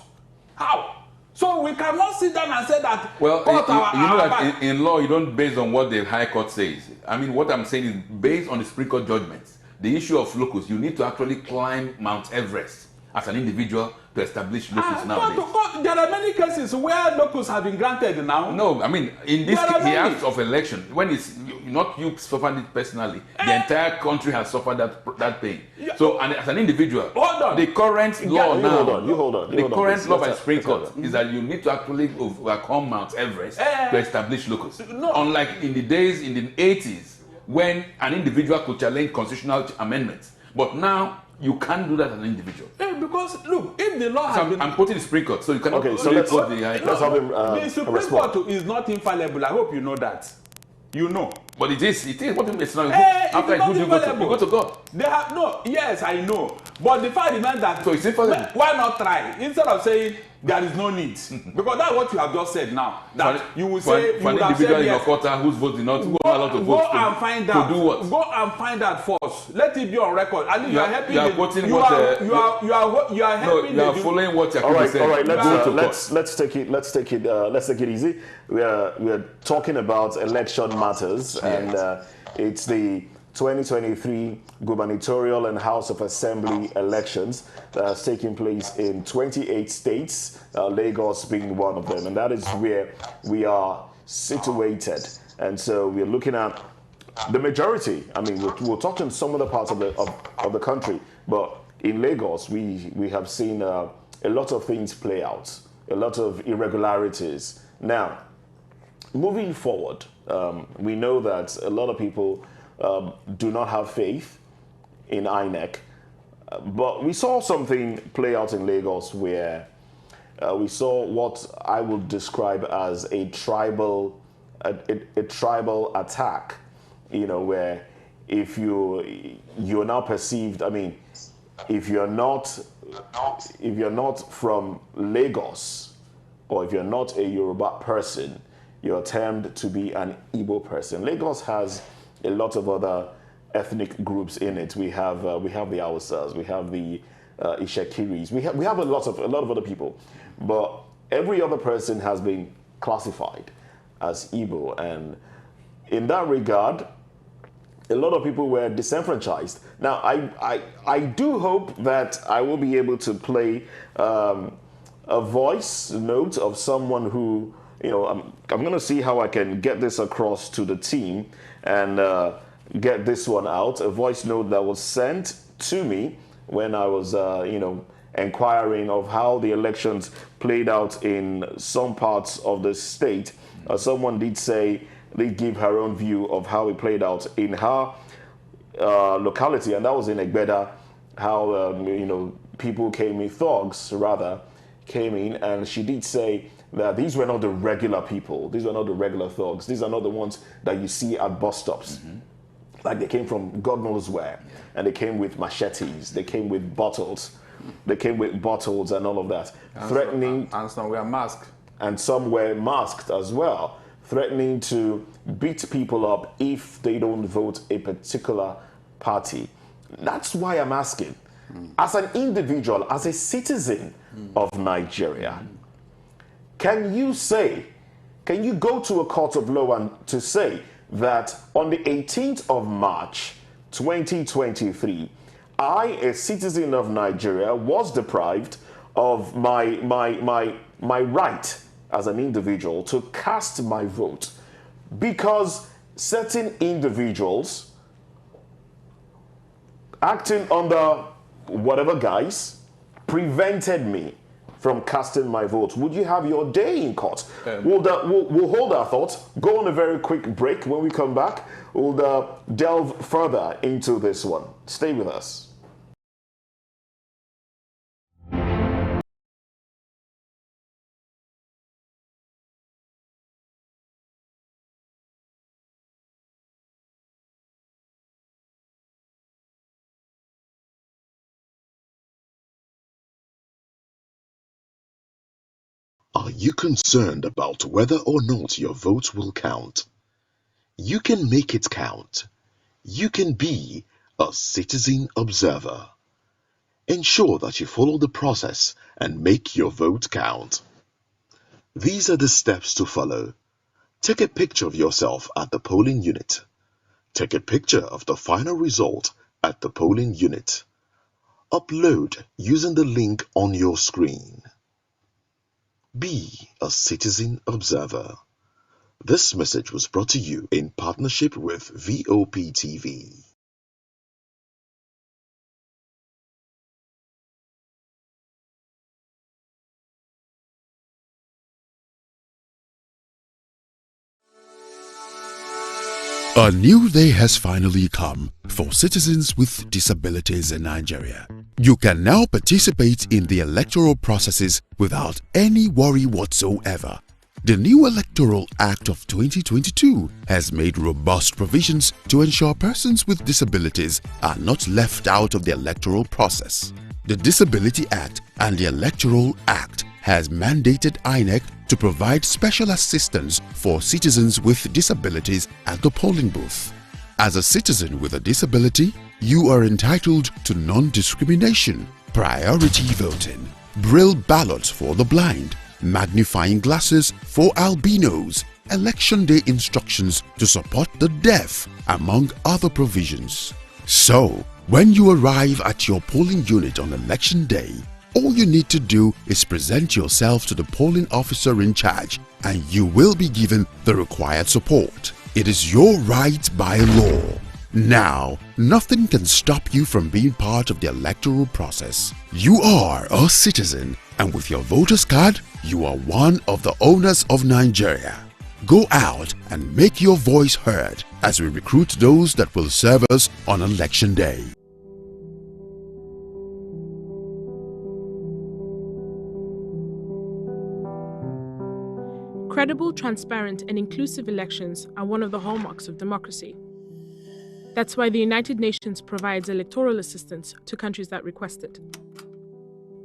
How? So we cannot sit down and say that.
Well, you know that in law you don't base on what the High Court says. I mean, what I'm saying is based on the Supreme Court judgments. The issue of locus, you need to actually climb Mount Everest as an individual to establish locus nowadays.
There are many cases where locus have been granted now.
No, I mean, in this case, he asked of election. When it's not you suffered it personally, the entire country has suffered that pain. Yeah. So, and as an individual, the current law now, the current law by the Supreme Court is that you need to actually overcome Mount Everest to establish locus. No. Unlike in the days in the 80s, when an individual could challenge constitutional amendments. But now, You can't do that as an individual.
Because look, if the law
So
has been
I'm quoting the Supreme Court, so you cannot
Okay, so
only
let's
quote the High Court.
have him
the Supreme
respond.
Court is not infallible. I hope you know that. You know.
But it is. What do you mean it's not?
It
After
is not
you
infallible.
go to God.
They have no. Yes, I know. But the fact remains that.
So it's infallible.
Why not try instead of saying there is no need? Because that's what you have just said now. That you will say you
for an
would have
individual
said
in your
yes.
quarter whose vote did not go allowed to vote.
Go and find out.
To do what?
Go and find out first. Let it be on record. I think you are helping.
You are quoting what
you are helping.
No, you are following what you're
All right,
saying.
all right.
Let's
Let's take it easy. We are talking about election matters, and it's the 2023 gubernatorial and House of Assembly elections that has taken place in 28 states, Lagos being one of them, and that is where we are situated. And so we're looking at the majority. I mean, we'll touch on some other parts of the country, but in Lagos, we have seen a lot of things play out, a lot of irregularities. Now, moving forward, we know that a lot of people do not have faith in INEC, but we saw something play out in Lagos where we saw what I would describe as a tribal attack. You know, where if you're now perceived, I mean, if you're not from Lagos, or if you're not a Yoruba person, you're termed to be an Igbo person. Lagos has a lot of other ethnic groups in it. We have the Hausas, we have the Ishekiris, we have a lot of other people, but every other person has been classified as Igbo, and in that regard, a lot of people were disenfranchised. Now, I do hope that I will be able to play a voice note of someone who, you know, I'm going to see how I can get this across to the team and get this one out. A voice note that was sent to me when I was, inquiring of how the elections played out in some parts of the state. Someone did say, they give her own view of how it played out in her locality, and that was in Egbeda, how, people came in, thugs rather, came in, and she did say that these were not the regular people, these were not the regular thugs, these are not the ones that you see at bus stops. Like they came from God knows where, and they came with machetes, they came with bottles, and all of that, threatening.
And some were masked.
And some were masked as well, threatening to beat people up if they don't vote a particular party. That's why I'm asking, as an individual, as a citizen of Nigeria, can you go to a court of law and to say that on the 18th of March, 2023, I, a citizen of Nigeria, was deprived of my right as an individual to cast my vote because certain individuals acting under whatever guise prevented me from casting my vote? Would you have your day in court? We'll hold our thoughts, go on a very quick break. When we come back, we'll delve further into this one. Stay with us.
Are you concerned about whether or not your vote will count? You can make it count. You can be a citizen observer. Ensure that you follow the process and make your vote count. These are the steps to follow. Take a picture of yourself at the polling unit. Take a picture of the final result at the polling unit. Upload using the link on your screen. Be a citizen observer. This message was brought to you in partnership with VOP TV.
A new day has finally come for citizens with disabilities in Nigeria. You can now participate in the electoral processes without any worry whatsoever. The new Electoral Act of 2022 has made robust provisions to ensure persons with disabilities are not left out of the electoral process. The Disability Act and the Electoral Act has mandated INEC to provide special assistance for citizens with disabilities at the polling booth. As a citizen with a disability, you are entitled to non-discrimination, priority voting, braille ballots for the blind, magnifying glasses for albinos, election day instructions to support the deaf, among other provisions. So, when you arrive at your polling unit on election day, all you need to do is present yourself to the polling officer in charge and you will be given the required support. It is your right by law. Now, nothing can stop you from being part of the electoral process. You are a citizen, and with your voter's card, you are one of the owners of Nigeria. Go out and make your voice heard as we recruit those that will serve us on election day.
Credible, transparent, and inclusive elections are one of the hallmarks of democracy. That's why the United Nations provides electoral assistance to countries that request it.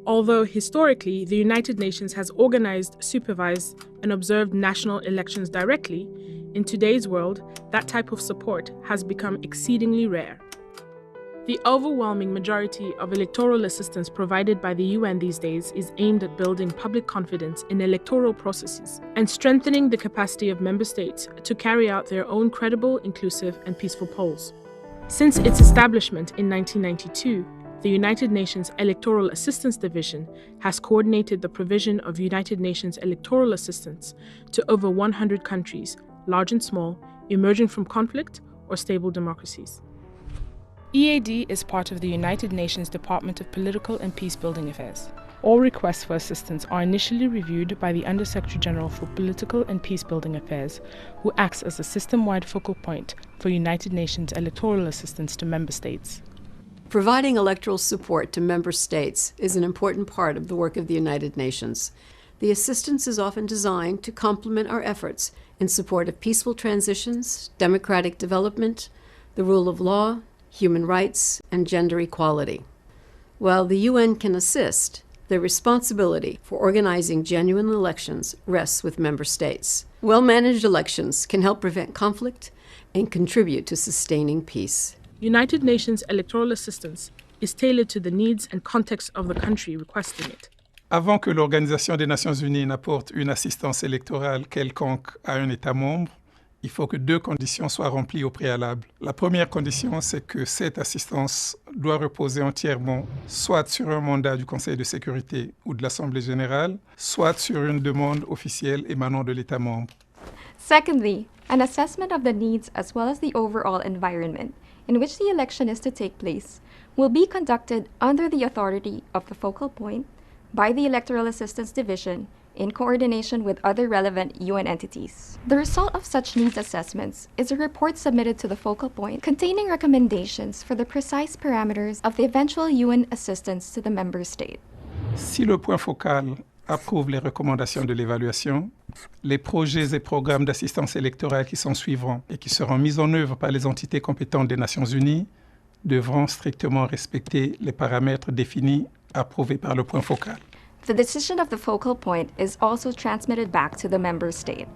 Although historically, the United Nations has organized, supervised, and observed national elections directly, in today's world, that type of support has become exceedingly rare. The overwhelming majority of electoral assistance provided by the UN these days is aimed at building public confidence in electoral processes and strengthening the capacity of member states to carry out their own credible, inclusive, and peaceful polls. Since its establishment in 1992, the United Nations Electoral Assistance Division has coordinated the provision of United Nations electoral assistance to over 100 countries, large and small, emerging from conflict or stable democracies. EAD is part of the United Nations Department of Political and Peacebuilding Affairs. All requests for assistance are initially reviewed by the Under-Secretary General for Political and Peacebuilding Affairs, who acts as a system-wide focal point for United Nations electoral assistance to member states.
Providing electoral support to member states is an important part of the work of the United Nations. The assistance is often designed to complement our efforts in support of peaceful transitions, democratic development, the rule of law, human rights, and gender equality. While the UN can assist, the responsibility for organizing genuine elections rests with member states. Well-managed elections can help prevent conflict and contribute to sustaining peace.
United Nations electoral assistance is tailored to the needs and context of the country requesting it.
Avant que l'Organisation des Nations Unies n'apporte une assistance électorale quelconque à un État membre, il faut que deux conditions soient remplies au préalable. La première condition, c'est que cette assistance doit reposer entièrement soit sur un mandat du Conseil de sécurité ou de l'Assemblée générale, soit sur une demande officielle émanant de l'État membre.
Secondly, an assessment of the needs as well as the overall environment in which the election is to take place will be conducted under the authority of the focal point by the Electoral Assistance Division in coordination with other relevant UN entities. The result of such needs assessments is a report submitted to the focal point containing recommendations for the precise parameters of the eventual UN assistance to the member state.
Si le point focal approuve les recommandations de l'évaluation, les projets et programmes d'assistance électorale qui s'en suivront et qui seront mis en œuvre par les entités compétentes des Nations Unies devront strictement respecter les paramètres définis approuvés par le point focal.
The decision of the focal point is also transmitted back to the member state.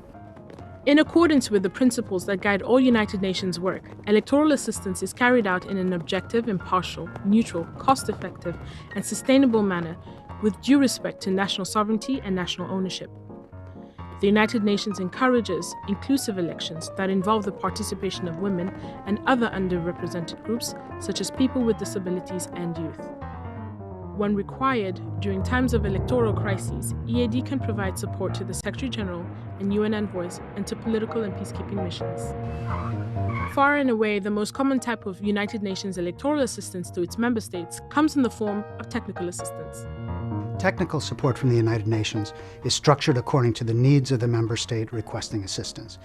In accordance with the principles that guide all United Nations work, electoral assistance is carried out in an objective, impartial, neutral, cost-effective, and sustainable manner with due respect to national sovereignty and national ownership. The United Nations encourages inclusive elections that involve the participation of women and other underrepresented groups, such as people with disabilities and youth. When required, during times of electoral crises, EAD can provide support to the Secretary General and UN envoys and to political and peacekeeping missions. Far and away, the most common type of United Nations electoral assistance to its member states comes in the form of technical assistance.
Technical support from the United Nations is structured according to the needs of the member state requesting assistance.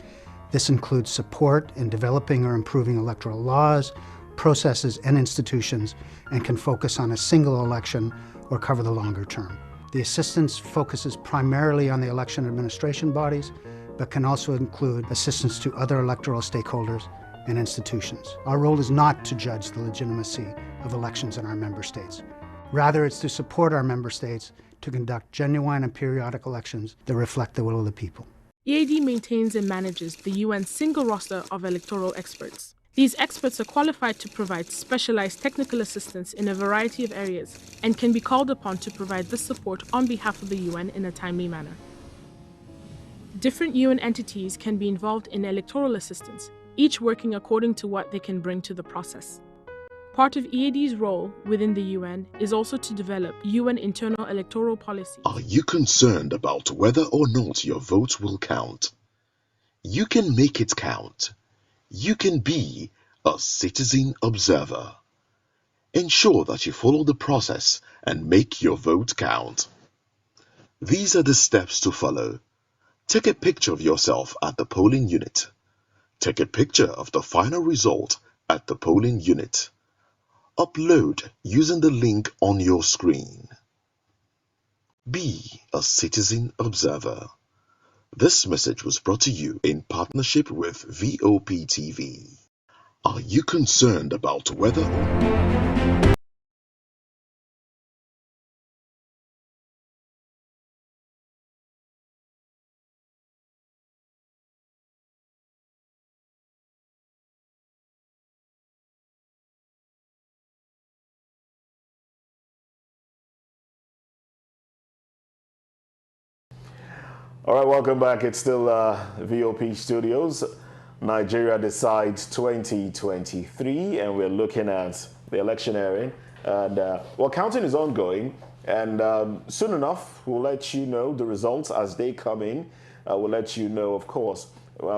This includes support in developing or improving electoral laws, processes, and institutions, and can focus on a single election or cover the longer term. The assistance focuses primarily on the election administration bodies, but can also include assistance to other electoral stakeholders and institutions. Our role is not to judge the legitimacy of elections in our member states. Rather, it's to support our member states to conduct genuine and periodic elections that reflect the will of the people.
EAD maintains and manages the UN's single roster of electoral experts. These experts are qualified to provide specialized technical assistance in a variety of areas and can be called upon to provide this support on behalf of the UN in a timely manner. Different UN entities can be involved in electoral assistance, each working according to what they can bring to the process. Part of EAD's role within the UN is also to develop UN internal electoral policies.
Are you concerned about whether or not your vote will count? You can make it count. You can be a citizen observer. Ensure that you follow the process and make your vote count. These are the steps to follow. Take a picture of yourself at the polling unit. Take a picture of the final result at the polling unit. Upload using the link on your screen. Be a citizen observer. This message was brought to you in partnership with VOP TV. Are you concerned about whether
All right, welcome back. It's still VOP Studios. Nigeria decides 2023, and we're looking at the electioneering. And well, counting is ongoing, and soon enough, we'll let you know the results as they come in. We'll let you know, of course,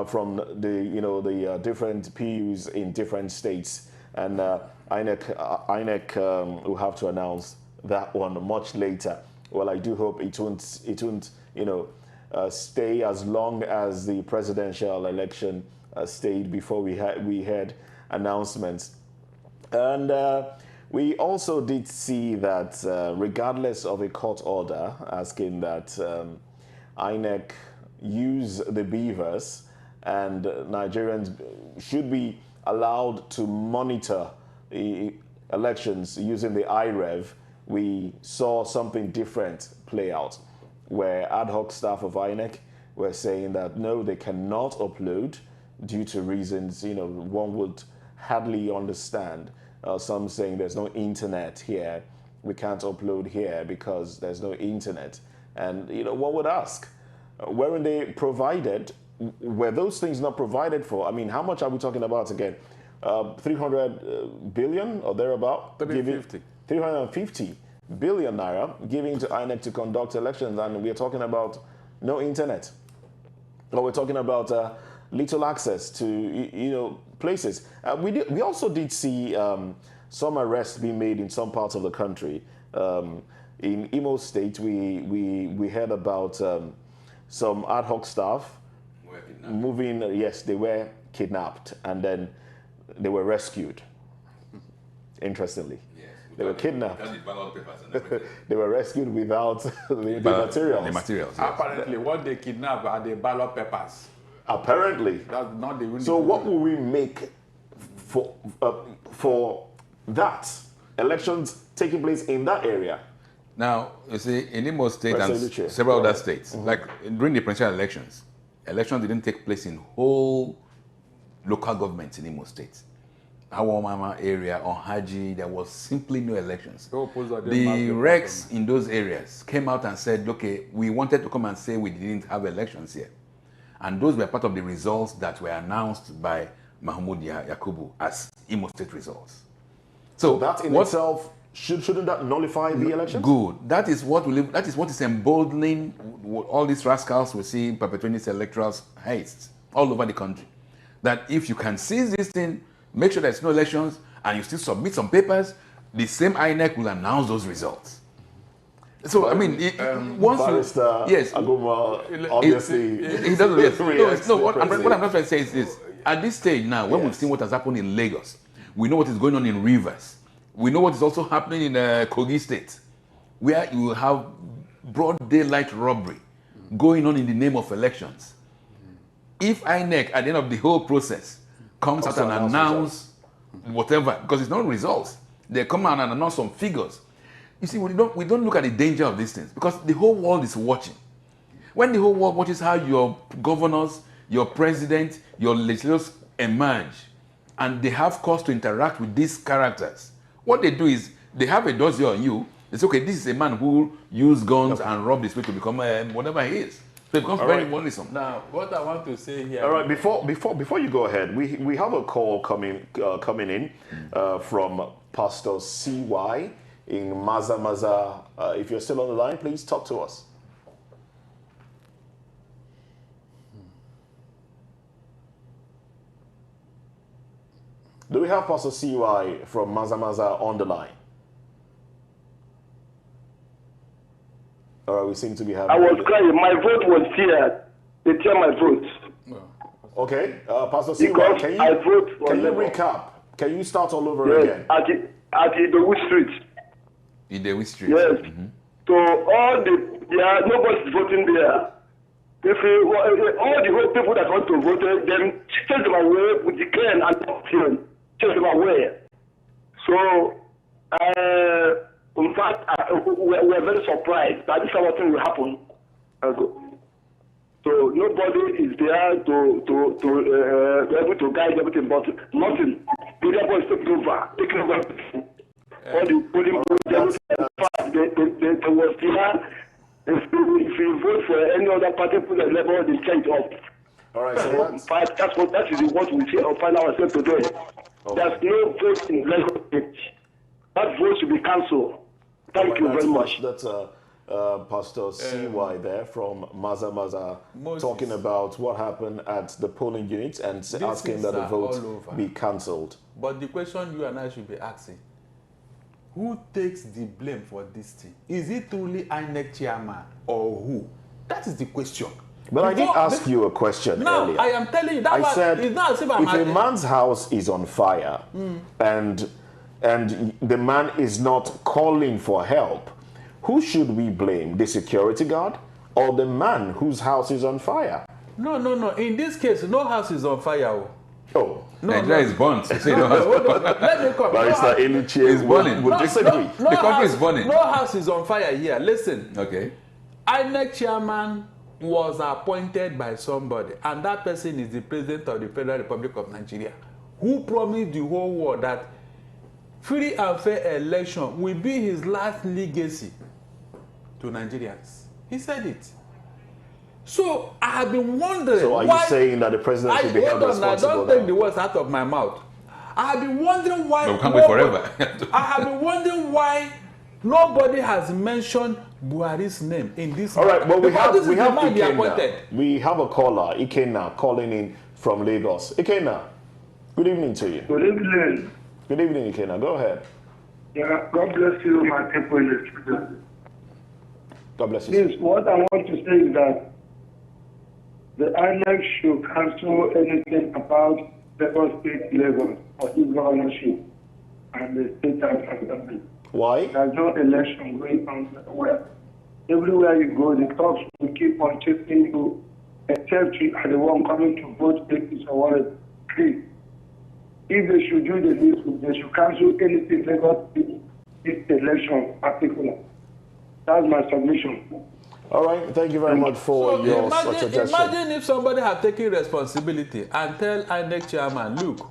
from the different PUs in different states, and INEC will have to announce that one much later. Well, I do hope it won't stay as long as the presidential election stayed before we had announcements. And we also did see that regardless of a court order asking that INEC use the beavers and Nigerians should be allowed to monitor elections using the IREV, we saw something different play out, where ad hoc staff of INEC were saying that no, they cannot upload due to reasons, one would hardly understand. Some saying there's no internet here, we can't upload here because there's no internet. And, one would ask, weren't they provided? Were those things not provided for? I mean, how much are we talking about again? 300 billion or thereabout? 350 billion naira giving to INEC to conduct elections, and we're talking about no internet, or we're talking about little access to places. We also did see some arrests being made in some parts of the country. In Imo State, we heard about some ad hoc staff moving. Yes, they were kidnapped and then they were rescued. Interestingly. They were kidnapped. They were rescued without the materials.
The materials. Yes. Apparently, what they kidnapped are the ballot papers.
Apparently.
That's not the.
So, what will we make for that elections taking place in that area?
Now, you see, in Imo State and several other states, like during the presidential elections didn't take place in whole local governments in Imo State. Our Mama area on Haji, there was simply no elections. The recs in those areas came out and said, okay, we wanted to come and say we didn't have elections here. And those were part of the results that were announced by Mahmoud Yakubu as Imo State results. So
that in itself, shouldn't that nullify the elections?
Good. That is what is emboldening all these rascals we see perpetrating these electoral heists all over the country. That if you can seize this thing, make sure there's no elections, and you still submit some papers, the same INEC will announce those results. So I mean, once
Barrister
yes,
Aguma obviously
he doesn't. Yes,
reacts
no. What I'm
differently.
not trying to say is this: at this stage now, when we've
Yes.
seen what has happened in Lagos, we know what is going on in Rivers. We know what is also happening in Kogi State, where you will have broad daylight robbery going on in the name of elections. If INEC at the end of the whole process comes out and announce whatever, because it's not results, they come out and announce some figures. You see, we don't look at the danger of these things because the whole world is watching. When the whole world watches how your governors, your president, your legislators emerge, and they have cause to interact with these characters, what they do is they have a dossier on you. It's okay, this is a man who used guns and robbed this way to become whatever he is. So it becomes very worrisome.
Now, what I want to say here.
All right, before you go ahead, we have a call coming in from Pastor CY in Maza. If you're still on the line, please talk to us. Do we have Pastor CY from Maza on the line? All right, we seem to be having...
I was crying. My vote was teared. They tear my vote.
Okay, Pastor CY,
Because
can
I vote for
you
Labour.
recap? Can you start all over again?
At Idowu Street.
Idowu Street.
Yes. So nobody's voting there. If all the whole people that want to vote, then chase them away with the cane and option. Chase them away. So, in fact, we're very surprised that this kind of thing will happen. So nobody is there to be able to guide everything, but nothing. The Labour is taking over. All the polling booths, they was there. If you vote for any other party, put the Labour, they change up.
All right, so
that is what we see or find ourselves today. Okay. There's no vote in Lagos State. That vote should be cancelled. Thank you very much.
That's Pastor CY there from Maza talking about what happened at the polling units and asking that the vote be cancelled.
But the question you and I should be asking, who takes the blame for this thing? Is it truly INEC chairman or who? That is the question.
But I did ask you a question earlier.
I am telling you that
I said,
it's not as if
if a man's house is on fire and the man is not calling for help, who should we blame? The security guard or the man whose house is on fire?
No. In this case, no house is on fire.
Oh.
Nigeria is burnt.
Let me come.
Barrister Eluchi is burning. Would disagree.
The country is burning.
No house is on fire here. Listen.
Okay.
INEC chairman was appointed by somebody, and that person is the president of the Federal Republic of Nigeria, who promised the whole world that free and fair election will be his last legacy to Nigerians. He said it. So I have been wondering.
So are you saying that the president should be held responsible?
Don't take the words out of my mouth. I have been wondering why.
But we can't wait forever.
I have been wondering why nobody has mentioned Buhari's name in this.
All right, well, we have
Ikenna.
We have a caller, Ikenna, calling in from Lagos. Ikenna, good evening to you.
Good evening.
Good evening, Ikenna. Go ahead.
Yeah, God bless you, my people in the studio.
God bless you.
Please, what I want to say is that the INEC should cancel anything about Lagos State level or e-governorship and the state assembly.
Why?
There's no election going on everywhere. Everywhere you go, the talks will keep on chasing you, except you are the one coming to vote places or whatever. Please, if they should do the list, they should cancel anything Lagos State this election in particular. That's my submission.
All right, thank you very much for your suggestion.
Imagine if somebody had taken responsibility and tell INEC chairman, look,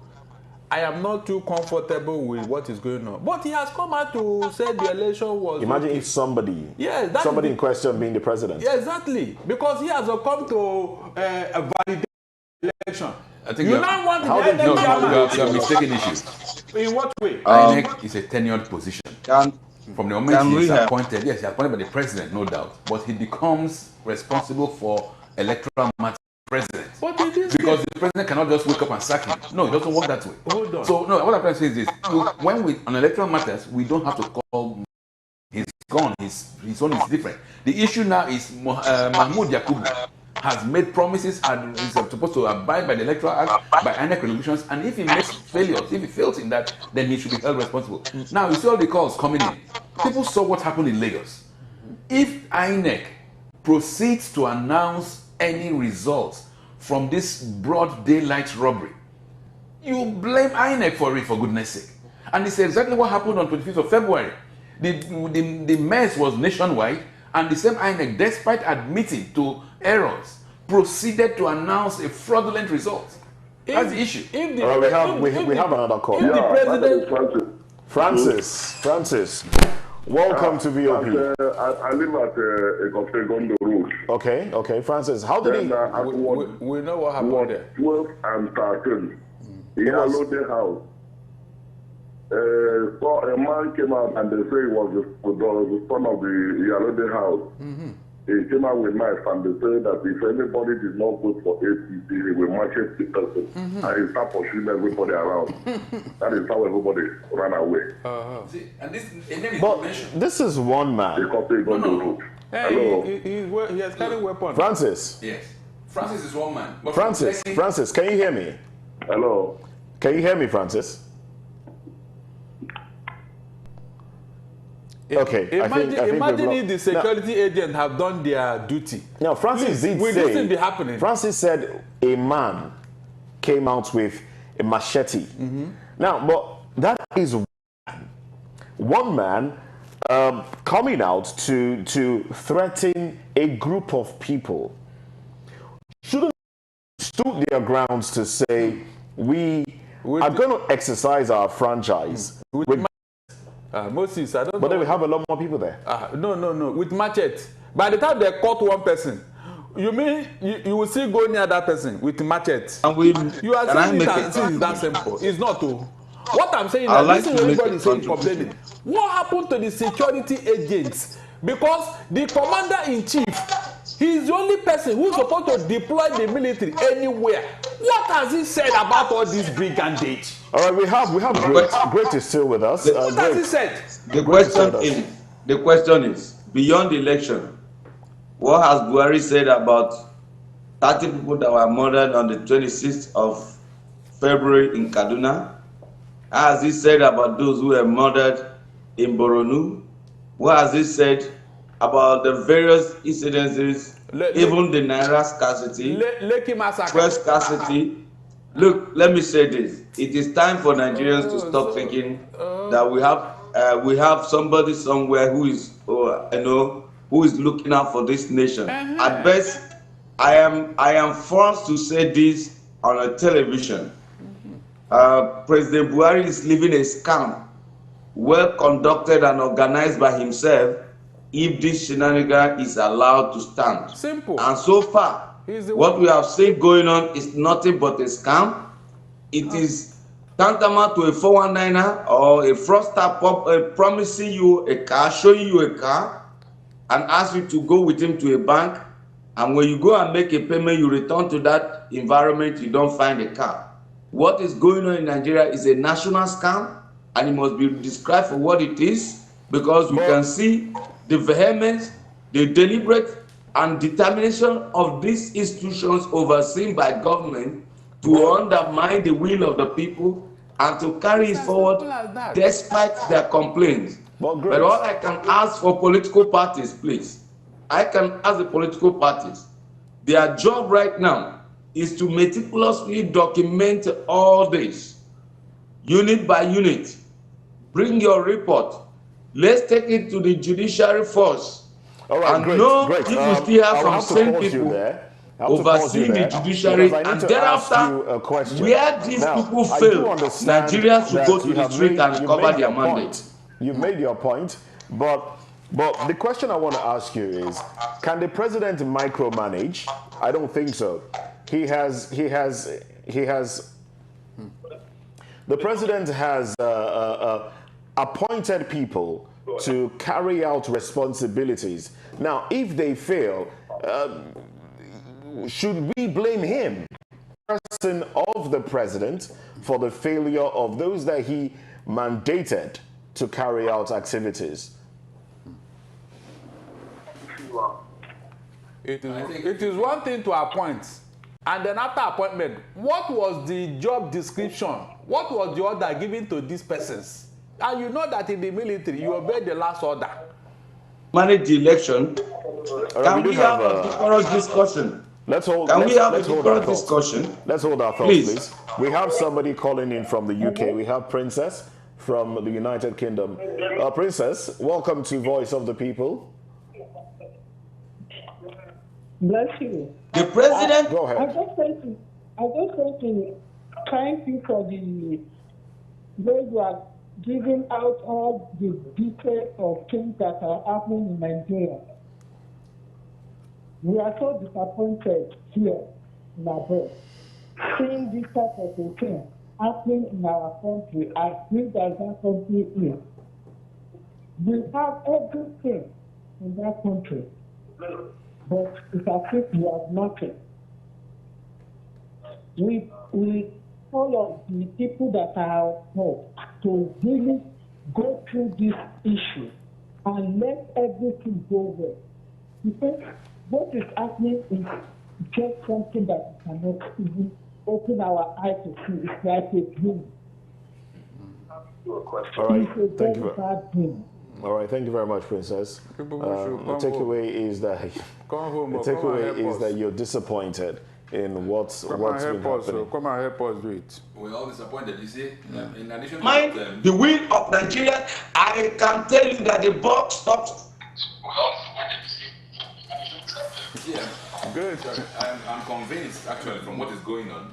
I am not too comfortable with what is going on. But he has come out to say the election was...
Imagine if somebody in question being the president.
Yeah, exactly. Because he has come to validate the election.
I think
you now want the INEC chairman.
You are mistaken issues.
In what way?
INEC is a tenured position. From the moment he is appointed, yes, he is appointed by the president, no doubt. But he becomes responsible for electoral matters. President. Because the president cannot just wake up and sack him. No, it doesn't work that way.
Hold on.
So, no, what I'm trying to say is this. When on electoral matters, we don't have to call his gone. His own is different. The issue now is Mahmoud Yakubu has made promises and is supposed to abide by the Electoral Act, by INEC regulations, and if he makes failures, if he fails in that, then he should be held responsible. Now, you see all the calls coming in. People saw what happened in Lagos. If INEC proceeds to announce any results from this broad daylight robbery, you blame INEC for it, for goodness sake. And it's exactly what happened on 25th of February. The mess was nationwide, and the same INEC, despite admitting to errors, proceeded to announce a fraudulent result. That's the issue.
We have another call.
If the president,
Francis, welcome to VOP.
I live at a Gondo Road.
Okay, Francis, how did he?
We know what happened there.
12 and 13. He allowed the house. So a man came out and they say he was the son of the Yalode house. He came out with knife and they said that if anybody did not vote for APC, he will market the person. And he start pursuing everybody around. That is how everybody ran away.
See, and
this is one man.
Because they got the road. Hello.
He has carried weapons.
Francis.
Yes. Francis is one man. But
Francis, can you hear me?
Hello.
Can you hear me, Francis? Okay.
Imagine if the security agents have done their duty.
Now, Francis did
will
say,
this thing be happening?
Francis said a man came out with a machete. Now, but that is one man coming out to threaten a group of people. Shouldn't stood their grounds to say we are going to exercise our franchise with
Moses, I don't know.
But then we have a lot more people there.
No. With machete. By the time they caught one person, you mean you will still go near that person with machete? You are saying it's that simple. It's not too. What I'm saying is, this is everybody saying complaining. What happened to the security agents? Because the commander-in-chief, he's the only person who's supposed to deploy the military anywhere. What has he said about all this brigandage?
All right, we have Great is still with us.
What has he said?
The question is, beyond the election, what has Buhari said about 30 people that were murdered on the 26th of February in Kaduna? What has he said about those who were murdered in Boronu? What has he said about the various incidences, even the Naira scarcity, fuel scarcity? Look, let me say this. It is time for Nigerians to stop thinking that we have somebody somewhere who is, who is looking out for this nation. At best, I am forced to say this on a television. President Buhari is living a scam, well conducted and organized by himself, if this shenanigan is allowed to stand.
Simple.
And so far, what we have seen going on is nothing but a scam. It is tantamount to a 419er or a fraudster promising you a car, showing you a car, and ask you to go with him to a bank. And when you go and make a payment, you return to that environment, you don't find a car. What is going on in Nigeria is a national scam, and it must be described for what it is, because we can see the vehemence, the deliberate and determination of these institutions overseen by government to undermine the will of the people and to carry it forward despite their complaints. But all I can ask for political parties, please, I can ask the political parties, their job right now is to meticulously document all this, unit by unit. Bring your report. Let's take it to the judiciary first.
All right,
and
great.
if you still have some same people overseeing the judiciary, and thereafter, where these people fail, Nigerians should go to the street and recover their mandate.
You've made your point, but the question I want to ask you is, can the president micromanage? I don't think so. The president has appointed people to carry out responsibilities. Now, if they fail, should we blame him, person of the president, for the failure of those that he mandated to carry out activities?
It is one thing to appoint, and then after appointment, what was the job description? What was the order given to these persons? And you know that in the military, you obey the last order.
Manage the election. Can we have a decorous discussion?
Let's hold.
Can we have a
decorous
discussion?
Let's hold our thoughts, please. We have somebody calling in from the UK. We have Princess from the United Kingdom. Princess, welcome to Voice of the People.
Bless you.
The president.
Go ahead.
I just want to thank you for the way you are giving out all the details of things that are happening in Nigeria. We are so disappointed here in abroad, seeing this type of a thing happening in our country as big as that country is. We have everything in that country, but it's as if we have nothing. We all of the people that are helped to really go through this issue and let everything go well. Because what is happening is just something that we cannot even open our eyes to see. It's like a dream.
All right,
it's a
thank
very
you.
bad dream.
All right, thank you very much, Princess. The takeaway is that you're disappointed in what's been happening.
Come and help us do it.
We're all disappointed, you see. In addition
Mind the will of Nigeria, I can tell you that the buck stops.
Yeah, good. I'm convinced, actually, from what is going on,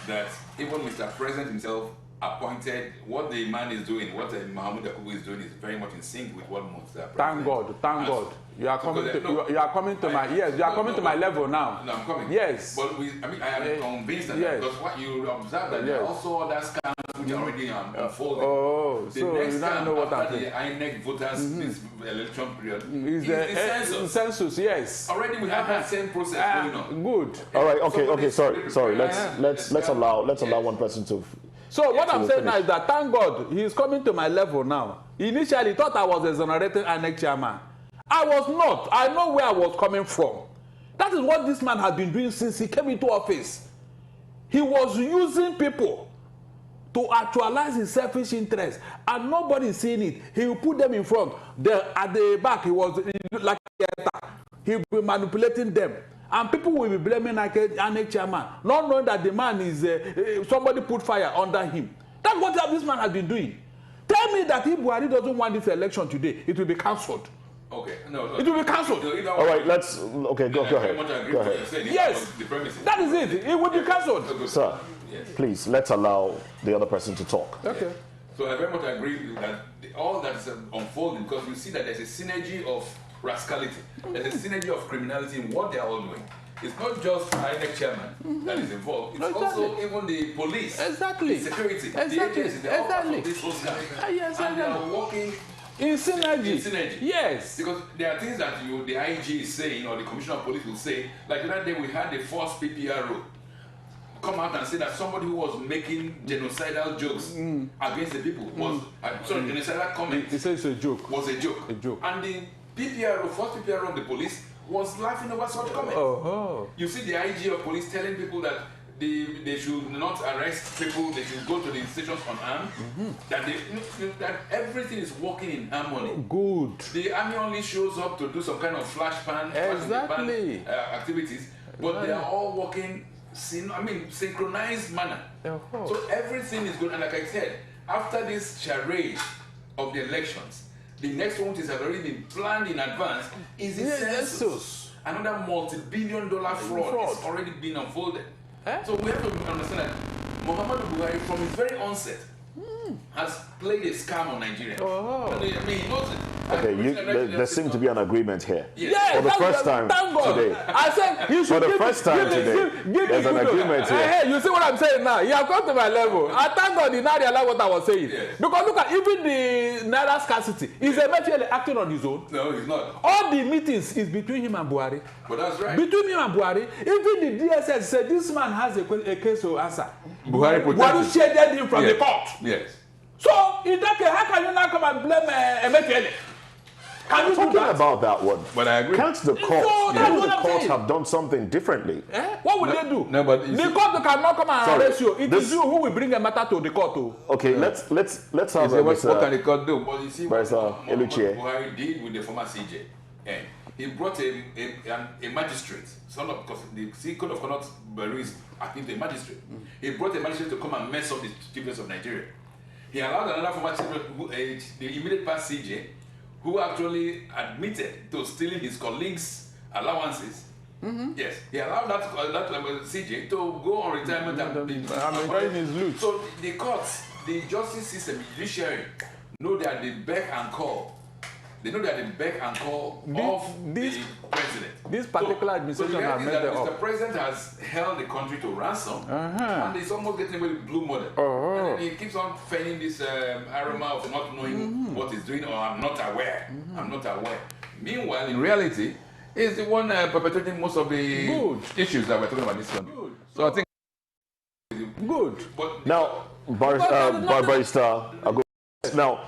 that even Mr. President himself appointed, what the man is doing, what Mahmoud Yakubu is doing is very much in sync with what Mr. President.
Thank God. You are coming to you are coming to my coming to my level now.
No, I'm coming.
Yes.
But I am convinced that because what you observe that there are also other scams which are already unfolding.
Oh,
the
so
next
you don't know what I'm
the
saying.
INEC voters this election period
is the census. Yes.
Already we have that same process going on.
Good.
All right. Okay. Sorry. Let's allow one person to.
So what I'm saying now is that thank God he's coming to my level now. Initially, he thought I was exonerated INEC chairman. I was not. I know where I was coming from. That is what this man has been doing since he came into office. He was using people to actualize his selfish interest, and nobody is seeing it. He will put them in front. At the back, he was like he will be manipulating them. And people will be blaming INEC chairman, not knowing that the man is somebody put fire under him. That's what this man has been doing. Tell me that if Buhari doesn't want this election today, it will be cancelled.
Okay, no.
It will be cancelled.
All right, go ahead. Go ahead.
Yes, that is it. It will be cancelled.
Sir, please, let's allow the other person to talk.
Okay.
So I very much agree with that. All that is unfolding because you see that there's a synergy of rascality. There's a synergy of criminality in what they are all doing. It's not just INEC chairman that is involved. It's also even the police, the security, the agencies. They're all part of this whole scam. And they are working
in synergy. Yes.
Because there are things that the IG is saying or the Commissioner of Police will say. Like the other day we had the first PPRO come out and say that somebody who was making genocidal jokes against the people was genocidal comments.
He says it's a joke.
Was a joke. And the first PPRO of the police was laughing over such comments. You see the IG of police telling people that they should not arrest people, they should go to the stations unarmed, that everything is working in harmony.
Good.
The army only shows up to do some kind of flash pan activities, but they are all working synchronized manner. So everything is good. And like I said, after this charade of the elections, the next one which has already been planned in advance is the census. Another multi-billion-dollar fraud is already been unfolded. So we have to understand that Muhammadu Buhari, from his very onset, has played a scam on Nigeria. He knows it.
Okay, there seems to be an agreement here.
Yes,
for the first time today.
I said you should
there's an agreement here.
Hey, you see what I'm saying now? You have come to my level. I thank God he now realized what I was saying. Yes. Because look at even the Naira scarcity. Is Emefiele acting on his own?
No, he's not.
All the meetings is between him and Buhari.
But that's right.
Between him and Buhari, even the DSS said this man has a case to answer.
Buhari
shaded him from the court.
Yes.
So in that case, how can you now come and blame Emefiele? Can you do
talking
that?
about that one,
But I agree.
can't the courts,
that's
can't
what
the
I'm
courts
saying.
have done something differently?
What will they do?
No, but
the court cannot come and
Sorry,
arrest you. It
this-
is you who will bring a matter to the court.
Okay, let's have
You see, what can the court do? But you see what
Eluchie.
Buhari did with the former CJ. And he brought a magistrate, because the Code of Conduct is akin to a magistrate. He brought a magistrate to come and mess up the chiefness of Nigeria. He allowed another former chief, the immediate past CJ, who actually admitted to stealing his colleagues' allowances. Yes, he allowed that CJ to go on retirement and be
enjoying his loot.
So the courts, the justice system, the judiciary, know that the beck and call. They know that the beck and call of the president.
This particular administration has made it up.
The president has held the country to ransom, and it's almost getting away with blue model. And then he keeps on feigning this aroma of not knowing what he's doing, or I'm not aware. I'm not aware. Meanwhile, in reality, he's the one perpetrating most of the issues that we're talking about this country. So I think
But
now, Barrister, now,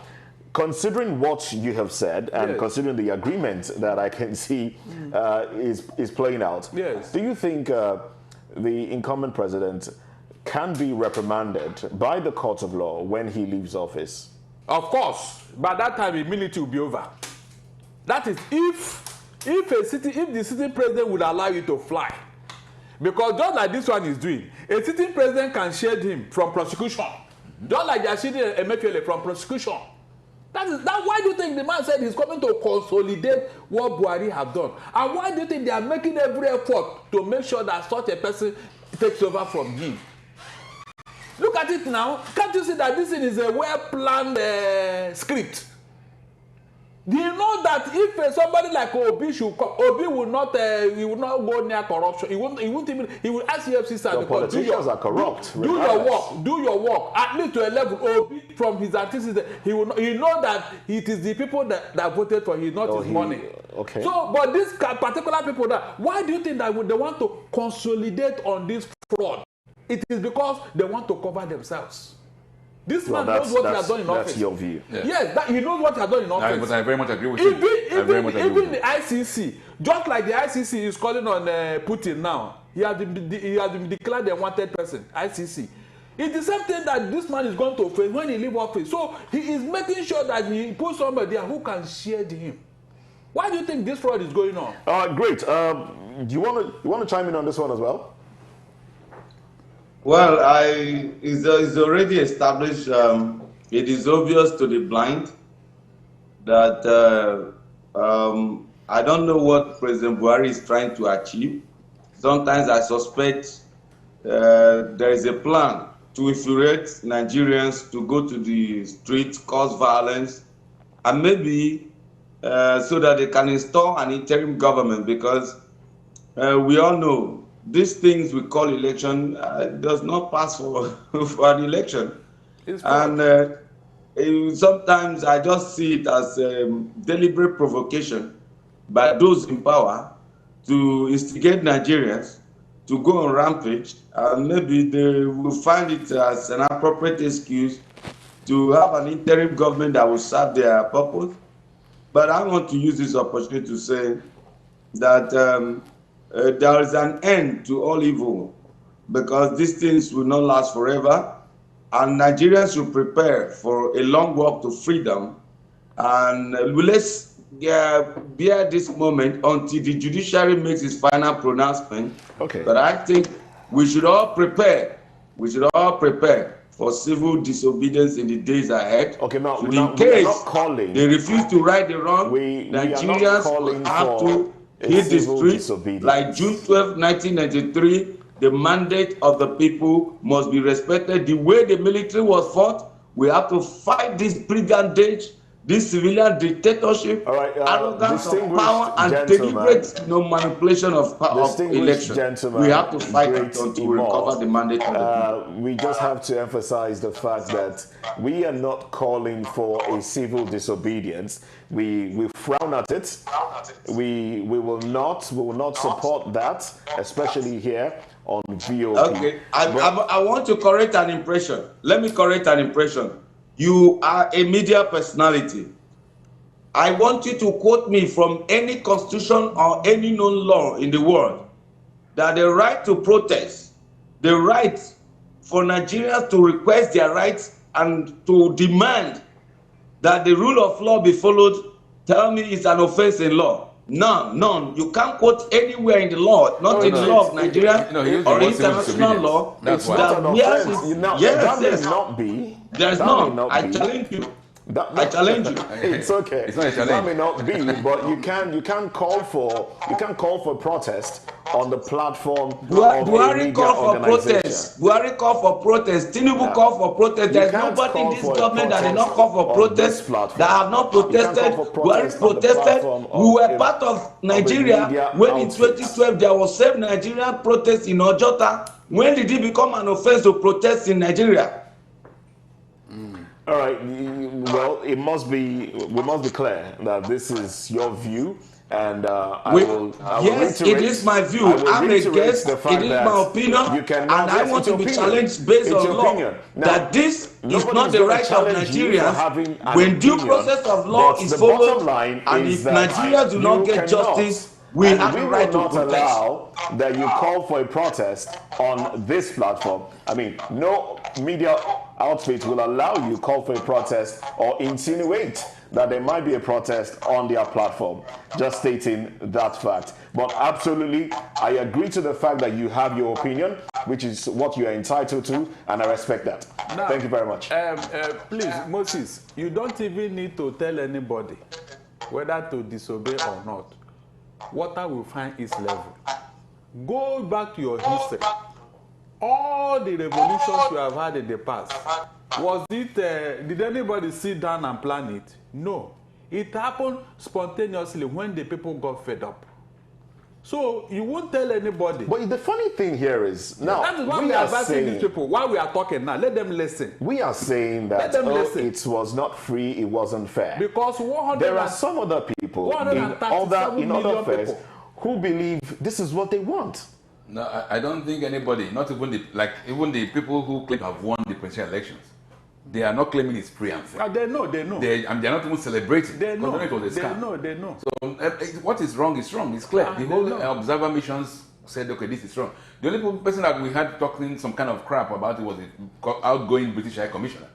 considering what you have said and considering the agreement that I can see is playing out, do you think the incumbent president can be reprimanded by the court of law when he leaves office?
Of course, by that time, immunity will be over. That is, if the sitting president would allow you to fly, because just like this one is doing, a sitting president can shield him from prosecution, just like they are shielding Emefiele from prosecution. Why do you think the man said he's coming to consolidate what Buhari have done? And why do you think they are making every effort to make sure that such a person takes over from him? Look at it now. Can't you see that this is a well-planned script? Do you know that if somebody like Obi should come, Obi will not, he will not go near corruption. He won't even, he will ask EFCC.
The politicians are corrupt.
Do your work. At least to a level, Obi from his antecedents, he know that it is the people that voted for him, not his money.
Okay.
So, but these particular people, why do you think that they want to consolidate on this fraud? It is because they want to cover themselves. This man knows what he has done in office.
That's your view.
Yes, he knows what he has done in office.
But I very much agree with you.
Even the ICC, just like the ICC is calling on Putin now, he has been declared a wanted person, ICC. It's the same thing that this man is going to face when he leaves office. So he is making sure that he puts somebody there who can shield him. Why do you think this fraud is going on?
Great. Do you want to chime in on this one as well?
Well, it's already established. It is obvious to the blind that I don't know what President Buhari is trying to achieve. Sometimes I suspect there is a plan to infuriate Nigerians to go to the streets, cause violence, and maybe so that they can install an interim government, because we all know these things we call election does not pass for an election. And sometimes I just see it as deliberate provocation by those in power to instigate Nigerians to go on rampage, and maybe they will find it as an appropriate excuse to have an interim government that will serve their purpose. But I want to use this opportunity to say that there is an end to all evil, because these things will not last forever, and Nigerians should prepare for a long walk to freedom. And let's bear this moment until the judiciary makes its final pronouncement.
Okay.
But I think we should all prepare. We should all prepare for civil disobedience in the days ahead.
Okay, now,
so
now
in case
they
refuse to right the wrong, Nigerians will have to hit the streets like June 12, 1993. The mandate of the people must be respected. The way the military was fought, we have to fight this brigandage, this civilian dictatorship, arrogance of power, and deliberate manipulation of election. We have to fight it until we recover the mandate of the people.
We just have to emphasize the fact that we are not calling for a civil disobedience. We frown at it. We will not support that, especially here on VOP.
Okay, I want to correct an impression. Let me correct an impression. You are a media personality. I want you to quote me from any constitution or any known law in the world that the right to protest, the right for Nigerians to request their rights and to demand that the rule of law be followed, tell me it's an offense in law. None. You can't quote anywhere in the law, not in the law of Nigeria or international law.
It's not an offense. That may not be.
There's none. I challenge you. I challenge you.
It's okay.
It's not a challenge.
That may not be, but you can call for protest on the platform of
Buhari
a media
called for protest. Buhari called for protest. Tinubu called for protest. There's nobody in this government that did not call for protest, that have not protested. Buhari protested. We were part of Nigeria when in 2012 there was self Nigerian protest in Ojota. When did it become an offense to protest in Nigeria?
All right. Well, we must be clear that this is your view, and I will
yes,
reiterate,
it is my view. I'm a guest. It is my opinion, and I want to be challenged based on law. That this is not the right of Nigerians when due process of law is followed, and if Nigerians do not get justice, we have the right to protest.
Allow that you call for a protest on this platform. I mean, no media outfit will allow you call for a protest or insinuate that there might be a protest on their platform, just stating that fact. But absolutely, I agree to the fact that you have your opinion, which is what you are entitled to, and I respect that. Now, thank you very much.
Please, Moses, you don't even need to tell anybody whether to disobey or not. Water will find its level. Go back to your history. All the revolutions you have had in the past, was it, did anybody sit down and plan it? No. It happened spontaneously when the people got fed up. So you won't tell anybody.
But the funny thing here is, now,
that is why we are advising these people. While we are talking now, let them listen.
We are saying that it was not free, it wasn't fair.
Because
there are some other people in other affairs who believe this is what they want.
No, I don't think anybody, not even even the people who claim to have won the presidential elections, they are not claiming it's free and fair.
They know.
And they are not even celebrating.
They know.
It was a scam.
They know.
So what is wrong is wrong. It's clear. The whole observer missions said, okay, this is wrong. The only person that we had talking some kind of crap about it was the outgoing British High Commissioner,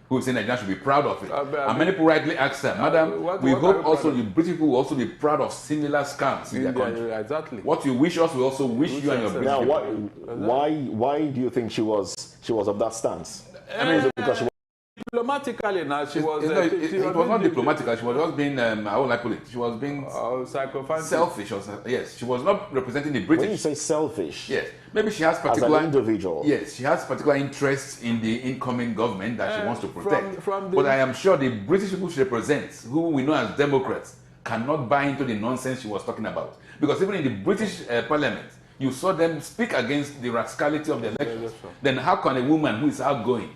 who said Nigeria should be proud of it. And many people rightly asked her, Madam, we hope also the British people will also be proud of similar scams in their country.
Exactly.
What you wish us, we also wish you and your British people.
Why do you think she was of that stance? I mean, is it because she was
diplomatically now she was.
It was not diplomatical. She was just being. How will I put it? She was being selfish. Yes, she was not representing the British.
When you say selfish,
yes, maybe she has particular
as an individual.
Yes, she has particular interests in the incoming government that she wants to protect. But I am sure the British people she represents, who we know as Democrats, cannot buy into the nonsense she was talking about. Because even in the British Parliament, you saw them speak against the rascality of the elections. Then how can a woman who is outgoing,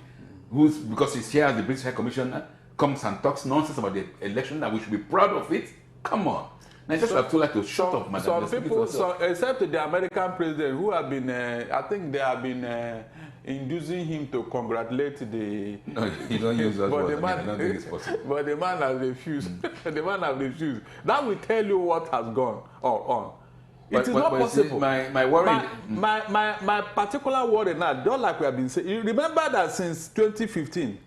because she's here as the British High Commissioner, comes and talks nonsense about the election that we should be proud of it? Come on. Now, I just have to like to shut up, madam.
Some people, except the American president, who have been, I think they have been inducing him to congratulate the.
No, you don't use that word. I don't think it's possible.
But the man has refused. The man has refused. That will tell you what has gone on. It is not possible.
See, my worry.
My particular worry now, just like we have been saying, you remember that since 2015,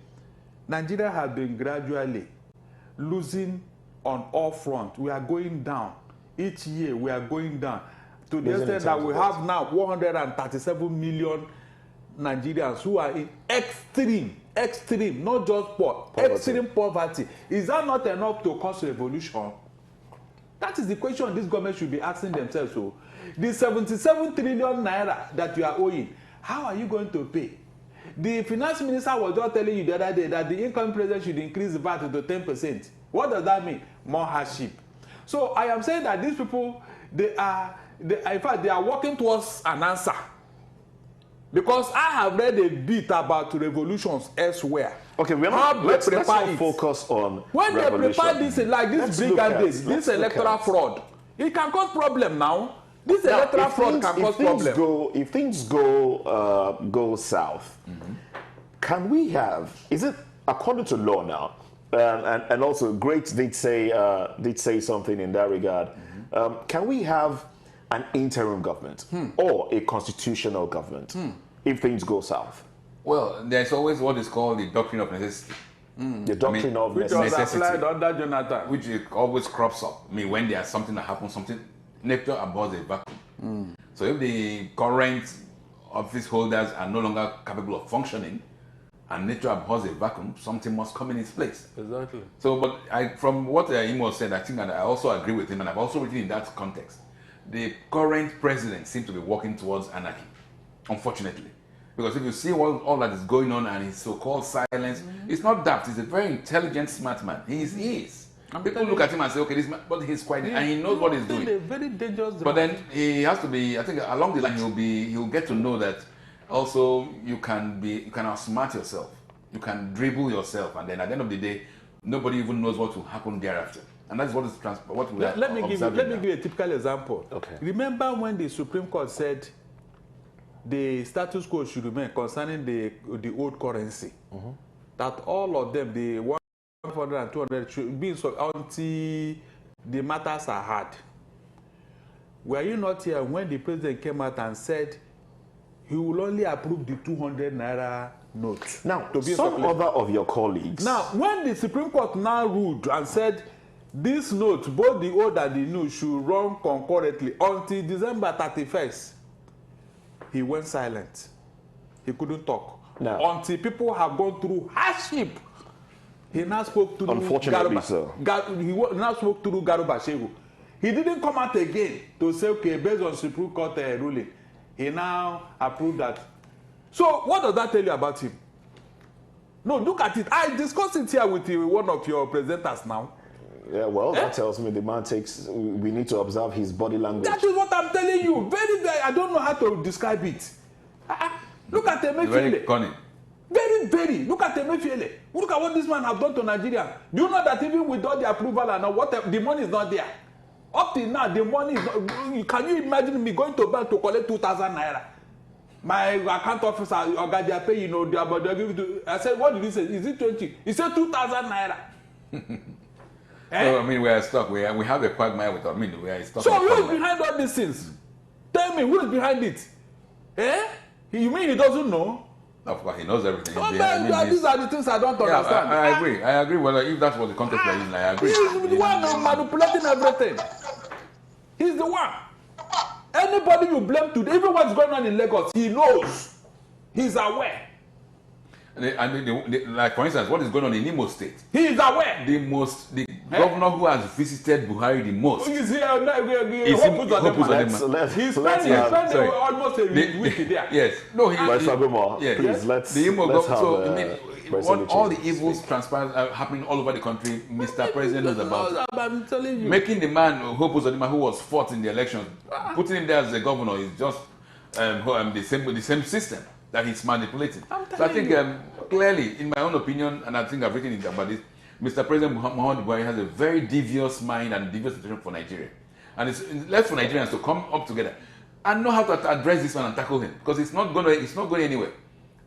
Nigeria has been gradually losing on all fronts. We are going down. Each year we are going down. To the extent that we have now 137 million Nigerians who are in extreme, not just poor, extreme poverty. Is that not enough to cause revolution? That is the question this government should be asking themselves. So, the 77 trillion naira that you are owing, how are you going to pay? The finance minister was just telling you the other day that the incoming president should increase the VAT to 10%. What does that mean? More hardship. So I am saying that these people, in fact, they are working towards an answer. Because I have read a bit about revolutions elsewhere.
Okay, let's not focus on
when they prepare this, like this brigandage, this electoral fraud, it can cause problem now. This electoral fraud can cause problem.
If things go south, can we have? Is it according to law now? and also Great did say something in that regard. Can we have an interim government or a constitutional government if things go south?
Well, there's always what is called the doctrine of necessity.
The doctrine of
which was
necessity.
applied under Jonathan.
Which always crops up. I mean, when there's something that happens, nature abhors a vacuum. So if the current office holders are no longer capable of functioning, and nature abhors a vacuum, something must come in its place.
Exactly.
So, but from what Imo said, I think, and I also agree with him, and I've also written in that context, the current president seems to be working towards anarchy, unfortunately. Because if you see all that is going on and his so-called silence, it's not daft. He's a very intelligent, smart man. He is. And people look at him and say, okay, this man, but he's quite, and he knows what he's doing.
A very dangerous
but then he has to be, I think along the line he'll get to know that also you can outsmart yourself. You can dribble yourself, and then at the end of the day, nobody even knows what will happen thereafter. And that's what is what we are
Let me give you a typical example.
Okay.
Remember when the Supreme Court said the status quo should remain concerning the old currency, that all of them, the 100 and 200, should be so until the matters are hard. Were you not here when the president came out and said he will only approve the 200 naira note?
Now, some other of your colleagues.
Now, when the Supreme Court now ruled and said this note, both the old and the new, should run concurrently until December 31st, he went silent. He couldn't talk.
No.
Until people have gone through hardship. He now spoke to
Unfortunately, so.
He now spoke to Garuba Shehu. He didn't come out again to say, okay, based on Supreme Court ruling, he now approved that. So what does that tell you about him? No, look at it. I discussed it here with one of your presenters now.
Yeah, well, that tells me the man we need to observe his body language.
That is what I'm telling you. Very, I don't know how to describe it. Look at Emefiele.
Very cunning.
Very, very. Look at Emefiele. Look at what this man have done to Nigeria. Do you know that even with all the approval and what the money is not there? Up till now, the money is not. Can you imagine me going to bank to collect 2,000 naira? My account officer, Oga, they are paying, I said, what did he say? Is it 20? He said 2,000 naira.
So, I mean, we are stuck. We have a quagmire with our we are stuck.
So who is behind all these things? Tell me, who is behind it? You mean he doesn't know?
Of course, he knows everything.
These are the things I don't understand.
I agree. I agree. Well, if that was the context we're using, I agree.
He's the one manipulating everything. He's the one. Anybody you blame today, even what's going on in Lagos, he knows. He's aware.
Like for instance, what is going on in Imo State?
He is aware.
The governor who has visited Buhari the most.
He's here. He spent almost a week there.
Yes. No,
please let's.
The Imo
let's
governor. So all the evils happening all over the country, Mr. President knows about.
I'm telling you.
Making the man Hope Uzodinma, who was fought in the elections, putting him there as the governor is just the same system that he's manipulating. So I think clearly, in my own opinion, and I think I've written it about this, Mr. President Muhammadu Buhari has a very devious mind and devious situation for Nigeria. And it's left for Nigerians to come up together and know how to address this one and tackle him, because it's not going anywhere.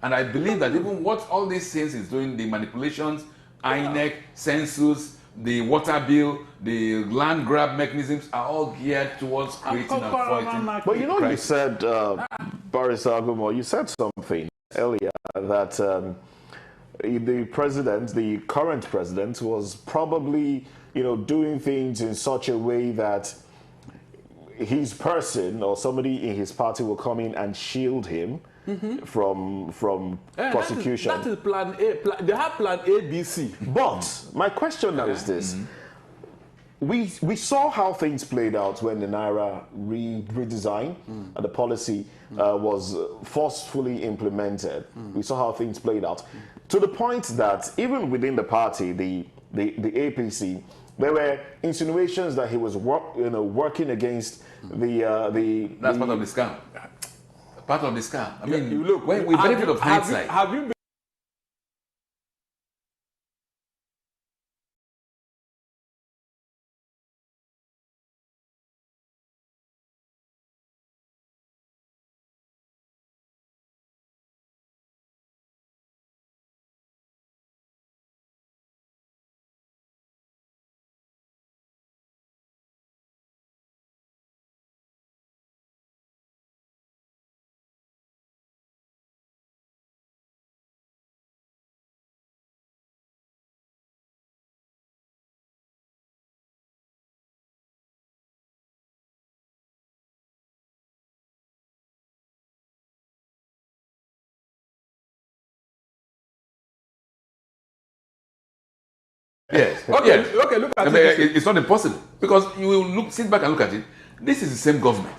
And I believe that even what all these things is doing, the manipulations, INEC, census, the water bill, the land grab mechanisms are all geared towar's creating and fighting.
But you know, you said, Boris Agumo, you said something earlier that the current president was probably, doing things in such a way that his person or somebody in his party will come in and shield him from prosecution.
That is plan A. They have plan A, B, C.
But my question now is this. We saw how things played out when the Naira redesign and the policy was forcefully implemented. We saw how things played out. To the point that even within the party, the APC, there were insinuations that he was working against
That's part of the scam. Part of the scam. I mean, look, when we benefit of hindsight.
Have you
Yes.
Okay,
yes.
okay, look at
It's not impossible because you will sit back and look at it. This is the same government.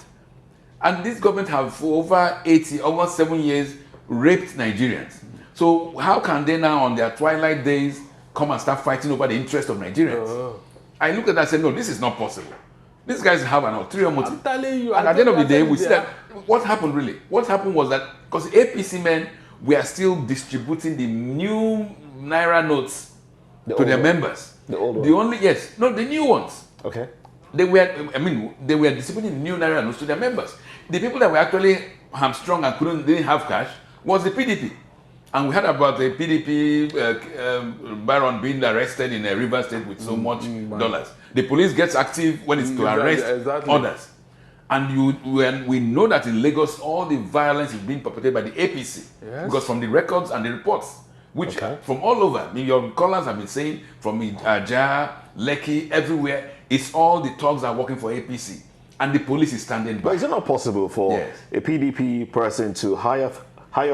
And this government have for over 80, almost 7 years, raped Nigerians. So how can they now, on their twilight days, come and start fighting over the interest of Nigerians? I look at that and say, no, this is not possible. These guys have an ulterior motive.
I'm telling you.
And at the end of the day, we see that what happened really? What happened was that because APC men were still distributing the new Naira notes to their members.
The old ones?
The new ones.
Okay.
They were distributing the new Naira notes to their members. The people that were actually hamstrung and didn't have cash was the PDP. And we heard about the PDP baron being arrested in a river state with so much dollars. The police gets active when it's to arrest others. And we know that in Lagos, all the violence is being perpetrated by the APC.
Yes.
Because from the records and the reports, which from all over, your callers have been saying, from Ajah, Lekki, everywhere, it's all the thugs are working for APC. And the police is standing by.
But is it not possible for a PDP person to hire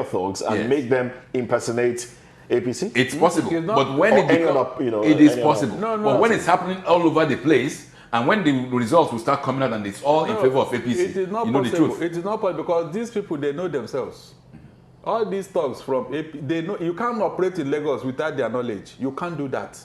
thugs and make them impersonate APC?
It's possible, but when it is possible. But when it's happening all over the place, and when the results will start coming out and it's all in favor of APC,
it is not possible. The truth. It is not possible because these people, they know themselves. All these thugs from AP, they know you can't operate in Lagos without their knowledge. You can't do that.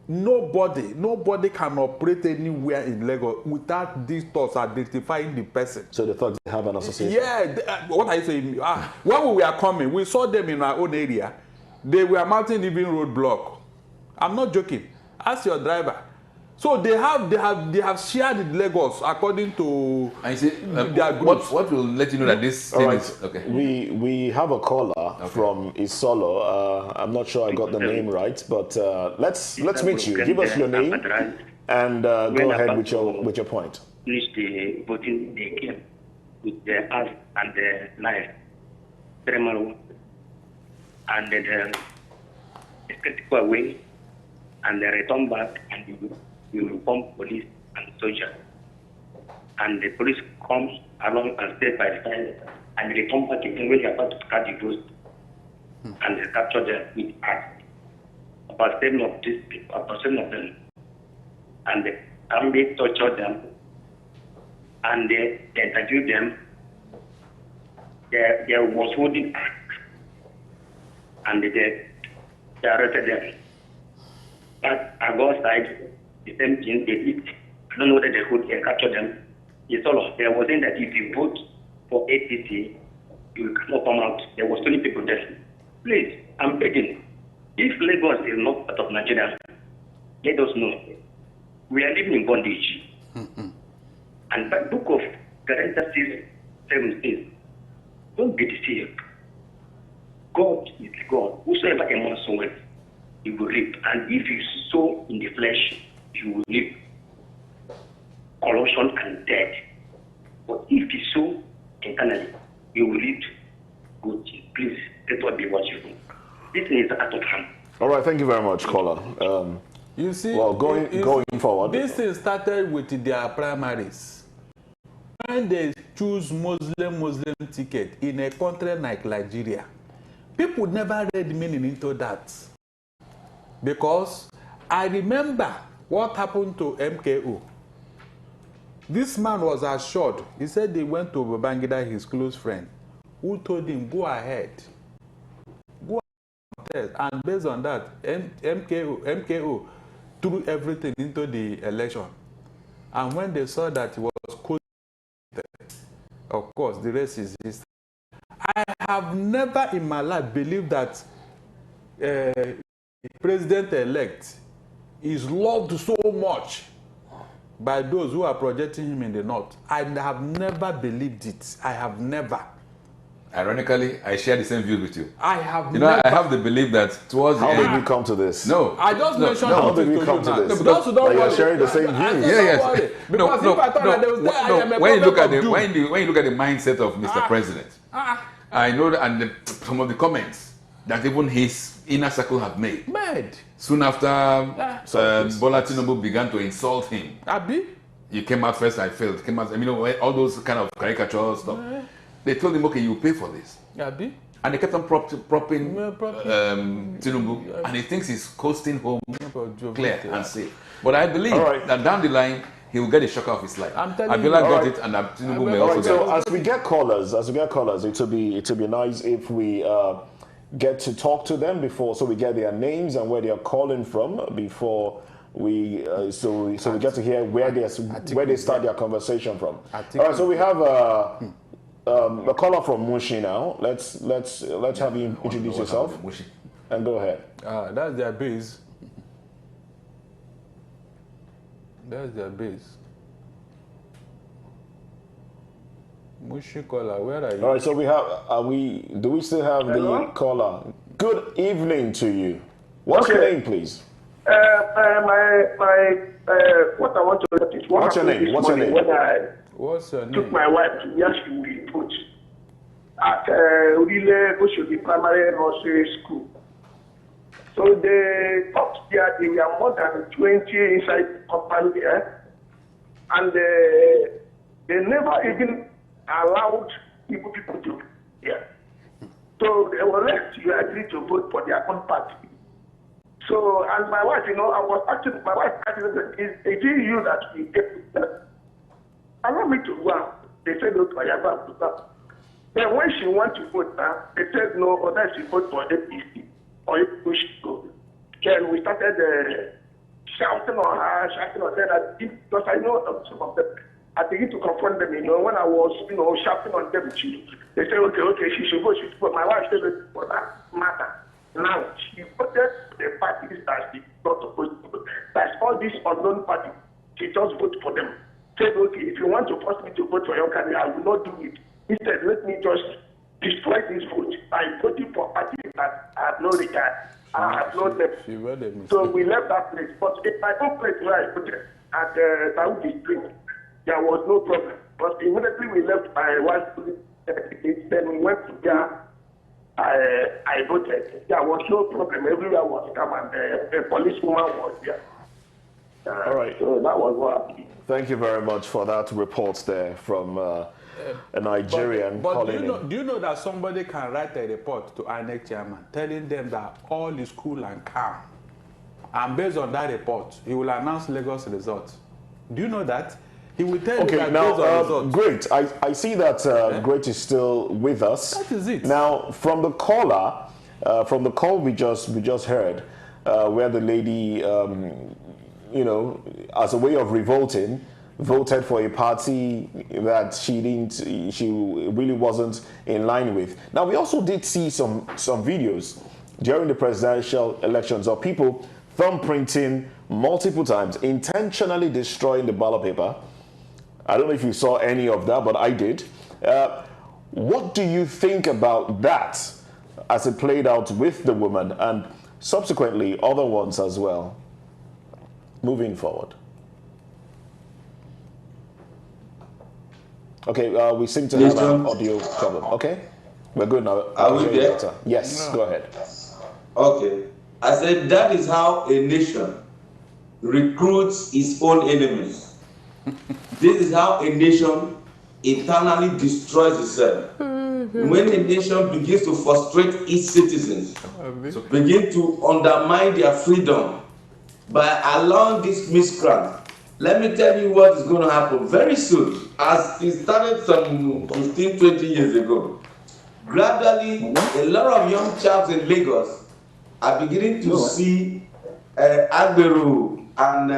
Nobody can operate anywhere in Lagos without these thugs identifying the person.
So the thugs have an association?
Yeah, what are you saying? When we were coming, we saw them in our own area. They were mounting even roadblock. I'm not joking. Ask your driver. So they have shared Lagos according to their groups.
What will let you know that this thing is okay?
We have a caller from Isolo. I'm not sure I got the name right, but let's meet you. Give us your name and go ahead with your point.
Finish the voting they came with the us and the knife, and then they go away and they return back and you inform police and soldiers. And the police comes along and stay by the side and they come back again when they are about to cut the ghost and they capture them with acts. About 7 of these people, about 7 of them. And the army tortured them and they interviewed them. There was holding act and they arrested them. But I go outside, the same thing they did. I don't know whether they could capture them. It's all of there was saying that if you vote for APC, you cannot come out. There was 20 people there. Please, I'm begging. If Lagos is not part of Nigeria, let us know. We are living in bondage. And by book of Galatians 7 says, don't be deceived. God is God. Whosoever a man soweth, he will reap. And if you sow in the flesh, you will reap corruption and death. But if you sow internally, you will reap good. Please, let what be what you do. This is out of hand.
All right, thank you very much, caller.
You see,
well, going forward,
this thing started with their primaries. When they choose Muslim ticket in a country like Nigeria, people never read meaning into that. Because I remember what happened to MKO. This man was assured. He said they went to Babangida, his close friend, who told him, go ahead. Go ahead. And based on that, MKO threw everything into the election. And when they saw that he was coded, of course, the rest is history. I have never in my life believed that president-elect is loved so much by those who are projecting him in the north. I have never believed it. I have never.
Ironically, I share the same views with you.
I have
never. I have the belief that towards
how did we come to this?
No.
I just mentioned
how did we come to this?
Those who don't
worry. Sharing the same views.
Yes.
Because if I thought that there was
when you look at the mindset of Mr. President, I know that, and some of the comments that even his inner circle have made. Soon after Bola Tinubu began to insult him. You came out first, I failed. Came out, all those kind of caricature stuff. They told him, okay, you pay for this. And they kept on propping Tinubu, and he thinks he's coasting home clear and safe. But I believe that down the line, he will get a shock of his life. Abiola got it, and Tinubu may also get it.
So as we get callers, it will be nice if we get to talk to them before, so we get their names and where they are calling from before we so we get to hear where they start their conversation from. All right, so we have a caller from Mushi now. Let's have you introduce yourself and go ahead.
That's their base. That's their base. Mushi caller, where are you?
All right, so we have. Do we still have the caller? Good evening to you. What's your name, please?
What I want to know is
what's your name? What's your name?
When I
What's your name?
took my wife to Yashu Report at Udile Koshogi Primary Nursery School. So they up there, they were more than 20 inside the compound there, and they never even allowed people to here. So they were left to agree to vote for their own party. So, and my wife, I was asking my wife, is it you that we get that? Allow me to go out. They said, no, I have to go. Then when she wants to vote now, they said, no, or that she vote for APC, or if we should go. Then we started shouting on her, shouting on them, because I know some of them. I begin to confront them, when I was, shouting on them, they said, okay, she should vote, My wife said, for that matter. Now, she voted the parties that she not supposed to vote. That's all these unknown parties. She just vote for them. Said, okay, if you want to force me to vote for your candidate, I will not do it. Instead, let me just destroy this vote by voting for parties that I have no regard. I have no left. So we left that place. But in my own place where I voted, at Saudi Street, there was no problem. But immediately we left my wife, then we went to there. I voted. There was no problem. Everywhere was calm, and the policewoman was there.
All right.
So that was what happened.
Thank you very much for that report there from a Nigerian calling
But do you know that somebody can write a report to INEC chairman telling them that all is cool and calm, and based on that report, he will announce Lagos results? Do you know that? He will tell you that
now,
based on results.
Great. I see that Great is still with us.
That is it.
Now, from the caller, from the call we just heard, where the lady, as a way of revolting, voted for a party that she really wasn't in line with. Now, we also did see some videos during the presidential elections of people thumbprinting multiple times, intentionally destroying the ballot paper. I don't know if you saw any of that, but I did. What do you think about that as it played out with the woman and subsequently other ones as well, moving forward? Okay, we seem to have an audio problem. Okay, we're good now.
Are we there?
Yes, go ahead.
Okay. I said that is how a nation recruits its own enemies. This is how a nation eternally destroys itself. When a nation begins to frustrate its citizens, begin to undermine their freedom by allowing this miscreant, let me tell you what is going to happen very soon. As it started some 15, 20 years ago, gradually a lot of young chaps in Lagos are beginning to see Agberu and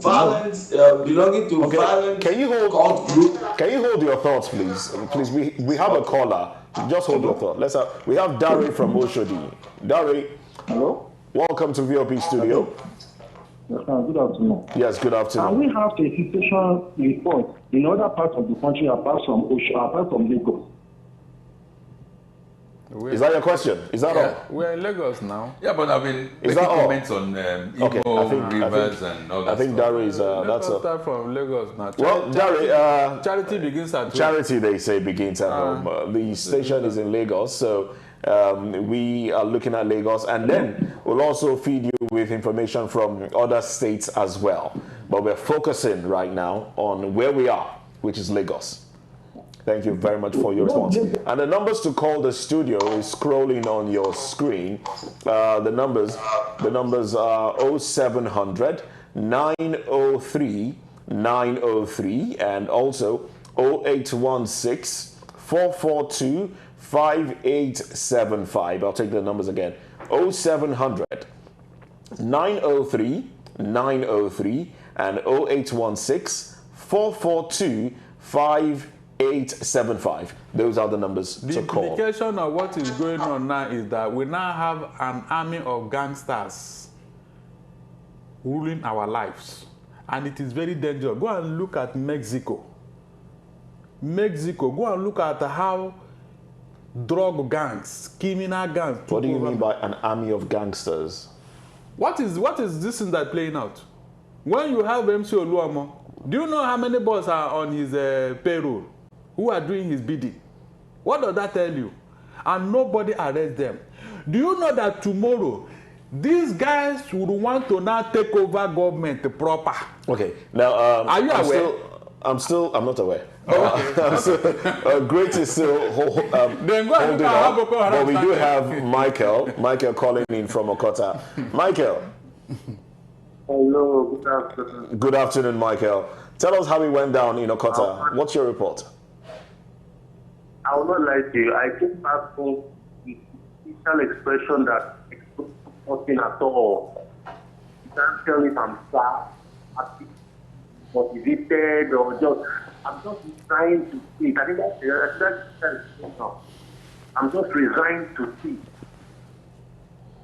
violence belonging to violent cult group.
Can you hold your thoughts, please? Please, we have a caller. Just hold your thought. We have Dari from Oshodi. Dari,
hello.
Welcome to VOP Studio.
Yes, good afternoon.
Yes, good afternoon.
And we have a situation report in other parts of the country apart from Lagos.
Is that your question? Is that all?
We're in Lagos now.
Yeah, but I've been making comments on Igbo, rivers and all that.
I think Dari is
Let's start from Lagos now.
Well, Dari,
charity begins at home.
Charity, they say, begins at home. The station is in Lagos, so we are looking at Lagos, and then we'll also feed you with information from other states as well. But we're focusing right now on where we are, which is Lagos. Thank you very much for your response. And the numbers to call the studio is scrolling on your screen. The numbers are 0700 903 903 and also 0816 442 5875. I'll take the numbers again. 0700 903 903 and 0816 442 5875. Those are the numbers to call.
The implication of what is going on now is that we now have an army of gangsters ruling our lives. And it is very dangerous. Go and look at Mexico. Go and look at how drug gangs, criminal gangs.
What do you mean by an army of gangsters?
What is this thing that's playing out? When you have MC Oluomo, do you know how many boys are on his payroll who are doing his bidding? What does that tell you? And nobody arrests them. Do you know that tomorrow these guys would want to now take over government proper?
Okay, now
are you aware?
I'm not aware. Great is still holding on, but we do have Michael calling in from Okota. Michael.
Hello, good afternoon.
Good afternoon, Michael. Tell us how it went down in Okota. What's your report?
I will not lie to you. I came back from the official expression that expressed nothing at all. You can't tell if I'm sad, happy, motivated, or I'm just trying to see. I think that's now. I'm just resigned to see.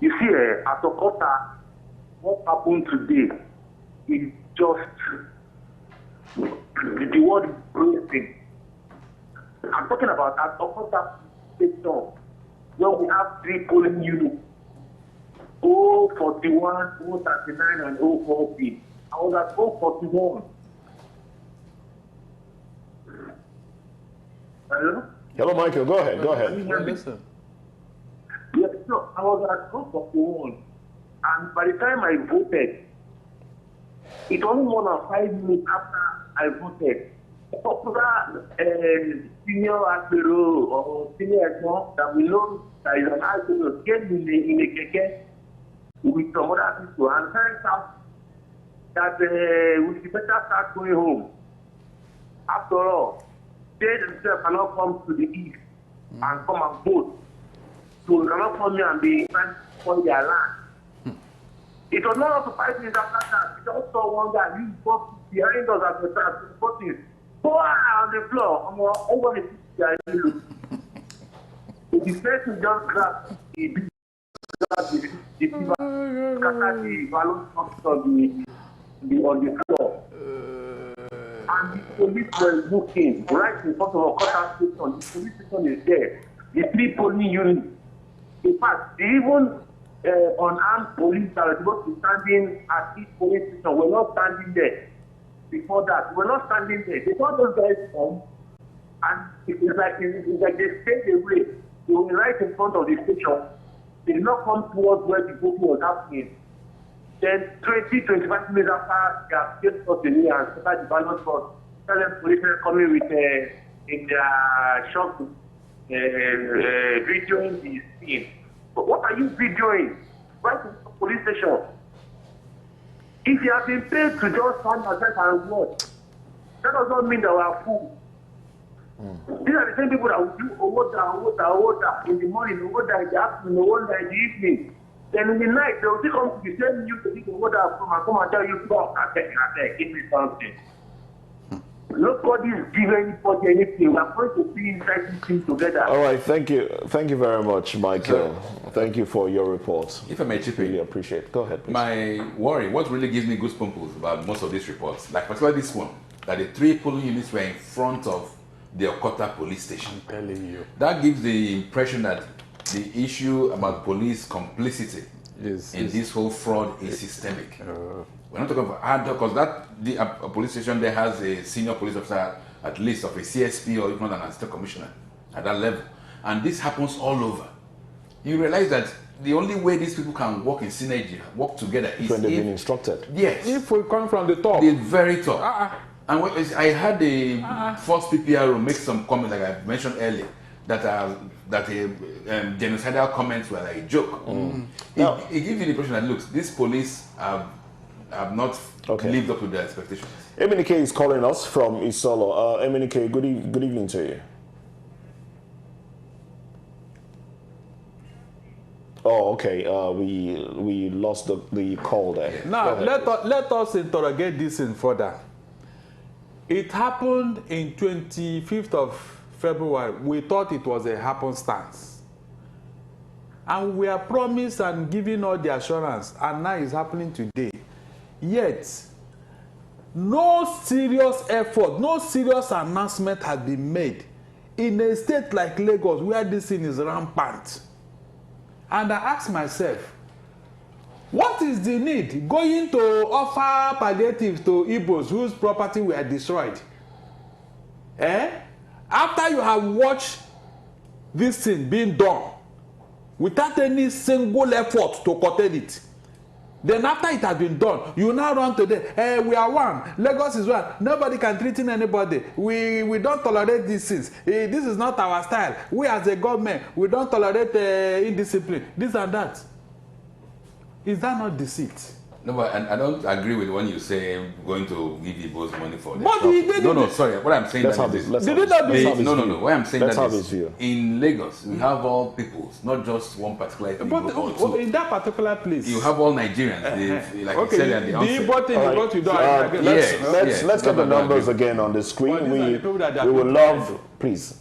You see, at Okota, what happened today is just the word is breathing. I'm talking about at Okota station where we have 3 polling units, 041, 039, and 040. I was at 041. Hello?
Hello, Michael. Go ahead.
Listen.
Yes, no, I was at 041. And by the time I voted, it only more than 5 minutes after I voted. A popular senior Admiral or senior Admiral that we know that is an Admiral came in a keke with some other people and turns out that we should better start going home. After all, they themselves cannot come to the east and come and vote. So we cannot come here and be trying for their land. It was not up to 5 minutes after that. We just saw one guy use both behind us at the start, voting. Go on the floor. Over the the person just grabbed the people, scattered the balloon on the floor. And the police were looking right in front of our quarter station. The police station is there. The 3 polling units. In fact, even unarmed police that were supposed to be standing at each police station were not standing there. Before that, we're not standing there. They thought those guys come, and it's like they stayed away. They were right in front of the station. They did not come towards where the voting was happening. Then 20-25 minutes after they have just got the knee and started the ballot box, policemen coming with in their shop videoing the scene. But what are you videoing? Right in the police station. If you have been paid to just stand outside and watch, that does not mean that we are fools. These are the same people that will do order in the morning, order in the afternoon, order in the evening. Then in the night, they will still come to the same you to do order from and come and tell you, stop, give me something. Nobody is giving anybody anything. We are going to be inside this thing together.
All right, thank you very much, Michael. Thank you for your report.
If I may chip in,
really appreciate it. Go ahead, please.
My worry, what really gives me goosebumps about most of these reports, like particularly this one, that the 3 polling units were in front of the Okota police station.
I'm telling you.
That gives the impression that the issue about police complicity in this whole fraud is systemic. We're not talking about because a police station there has a senior police officer, at least of a CSP or even an assistant commissioner at that level, and this happens all over. You realize that the only way these people can work in synergy, work together, is
when they've been instructed.
Yes.
If we come from the top.
The very top. And I had the first PPRO make some comments, like I mentioned earlier, that genocidal comments were like a joke. It gives you the impression that, look, these police have not lived up to their expectations.
Emenike is calling us from Isolo. Emenike, good evening to you. Oh, okay. We lost the call there.
Now let us interrogate this in further. It happened in 25th of February. We thought it was a happenstance, and we are promised and given all the assurance, and now it's happening today. Yet, no serious effort, no serious announcement has been made in a state like Lagos, where this thing is rampant. And I ask myself, what is the need going to offer palliatives to Igbos whose property were destroyed? After you have watched this thing being done without any single effort to curtail it, then after it has been done, you now run to them. We are one. Lagos is one. Nobody can threaten anybody. We don't tolerate these things. This is not our style. We as a government, we don't tolerate indiscipline. This and that. Is that not deceit?
No, but I don't agree with when you say going to give Igbos money for their
But
sorry. What I'm saying
What I'm saying
that is in Lagos we have all peoples, not just one particular ethnic group or two.
In that particular place,
you have all Nigerians. Like you said at the onset.
Let's get the numbers again on the screen. We would love, please.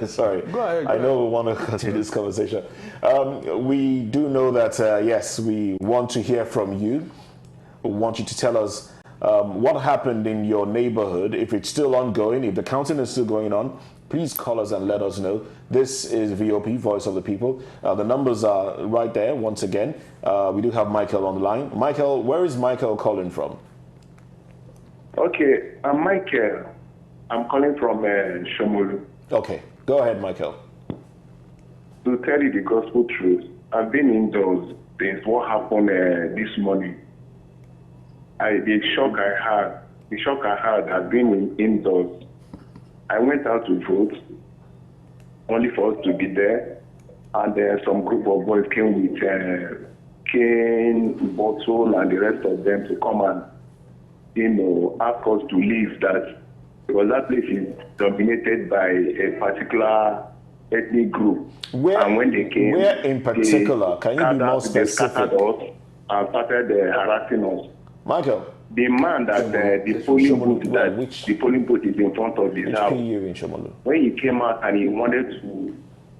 Sorry,
go ahead,
I know we want to continue this conversation. We do know that, yes, we want to hear from you. We want you to tell us what happened in your neighborhood. If it's still ongoing, if the counting is still going on, please call us and let us know. This is VOP, Voice of the People. The numbers are right there once again. We do have Michael on the line. Michael, where is Michael calling from?
Okay, I'm Michael. I'm calling from Shomolu.
Okay, go ahead, Michael.
To tell you the gospel truth, I've been indoors since what happened this morning. The shock I had, I've been indoors. I went out to vote, only for us to be there, and some group of boys came with cane, bottle, and the rest of them to come and, ask us to leave that. Because that place is dominated by a particular ethnic group. And when they came,
where in particular? Can you be more specific?
They scattered us and started harassing us.
Michael.
The man that the polling booth is in front of his house. When he came out and he wanted to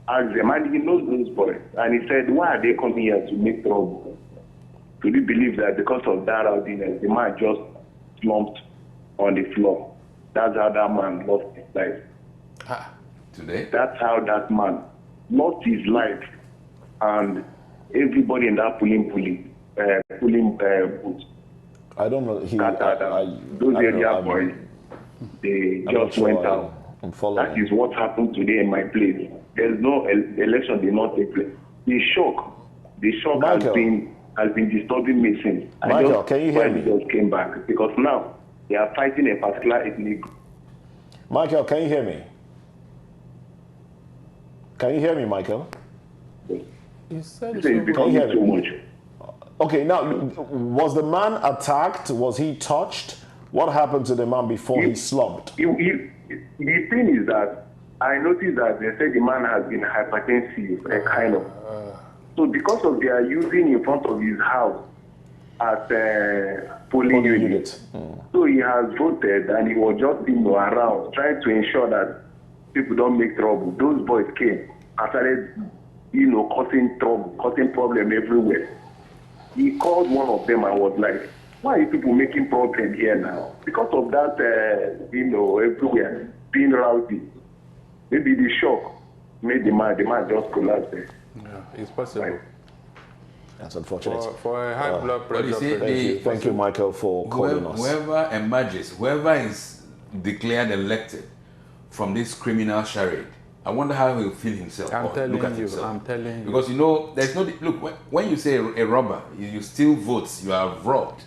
ask them, and he knows those boys, and he said, "Why are they coming here to make trouble?" Could you believe that because of that rowdiness, the man just slumped on the floor? That's how that man lost his life.
Today?
That's how that man lost his life. And everybody in that polling booth.
I don't know.
Those area boys, they just went out. That is what happened today in my place. There's no election did not take place. The shock has been disturbing me since.
Michael, can you hear me?
I just came back because now they are fighting a particular ethnic group.
Michael, can you hear me? Can you hear me, Michael?
You said it's becoming too much.
Okay, now, was the man attacked? Was he touched? What happened to the man before he slumped?
The thing is that I noticed that they said the man has been hypertensive, kind of. So because of their using in front of his house as a polling unit. So he has voted and he was just around trying to ensure that people don't make trouble. Those boys came and started, causing trouble, causing problem everywhere. He called one of them and was like, "Why are you people making problem here now?" Because of that, everywhere being rowdy. Maybe the shock made the man just collapse there.
Yeah, it's possible. Right.
That's unfortunate.
For a high blood pressure.
Thank you, Michael, for calling us.
Whoever emerges, whoever is declared elected from this criminal charade, I wonder how he'll feel himself.
I'm telling you.
Because there's no look. When you say a robber, you steal votes, you are robbed.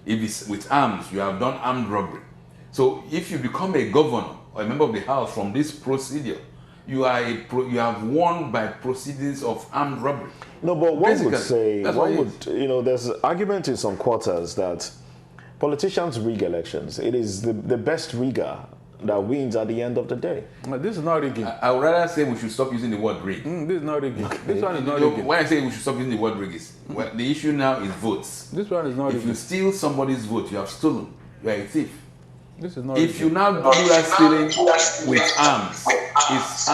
If it's with arms, you have done armed robbery. So if you become a governor or a member of the House from this procedure, you have won by proceedings of armed robbery.
No, but one would say,
that's
there's an argument in some quarters that politicians rig elections. It is the best rigger that wins at the end of the day.
This is not rigging.
I would rather say we should stop using the word rig.
This is not rigging.
Okay.
This one is not rigging.
When I say we should stop using the word rig is, well, the issue now is votes.
This one is not rigging.
If you steal somebody's vote, you have stolen. You are a thief.
This is not
if you now do that stealing with arms, it's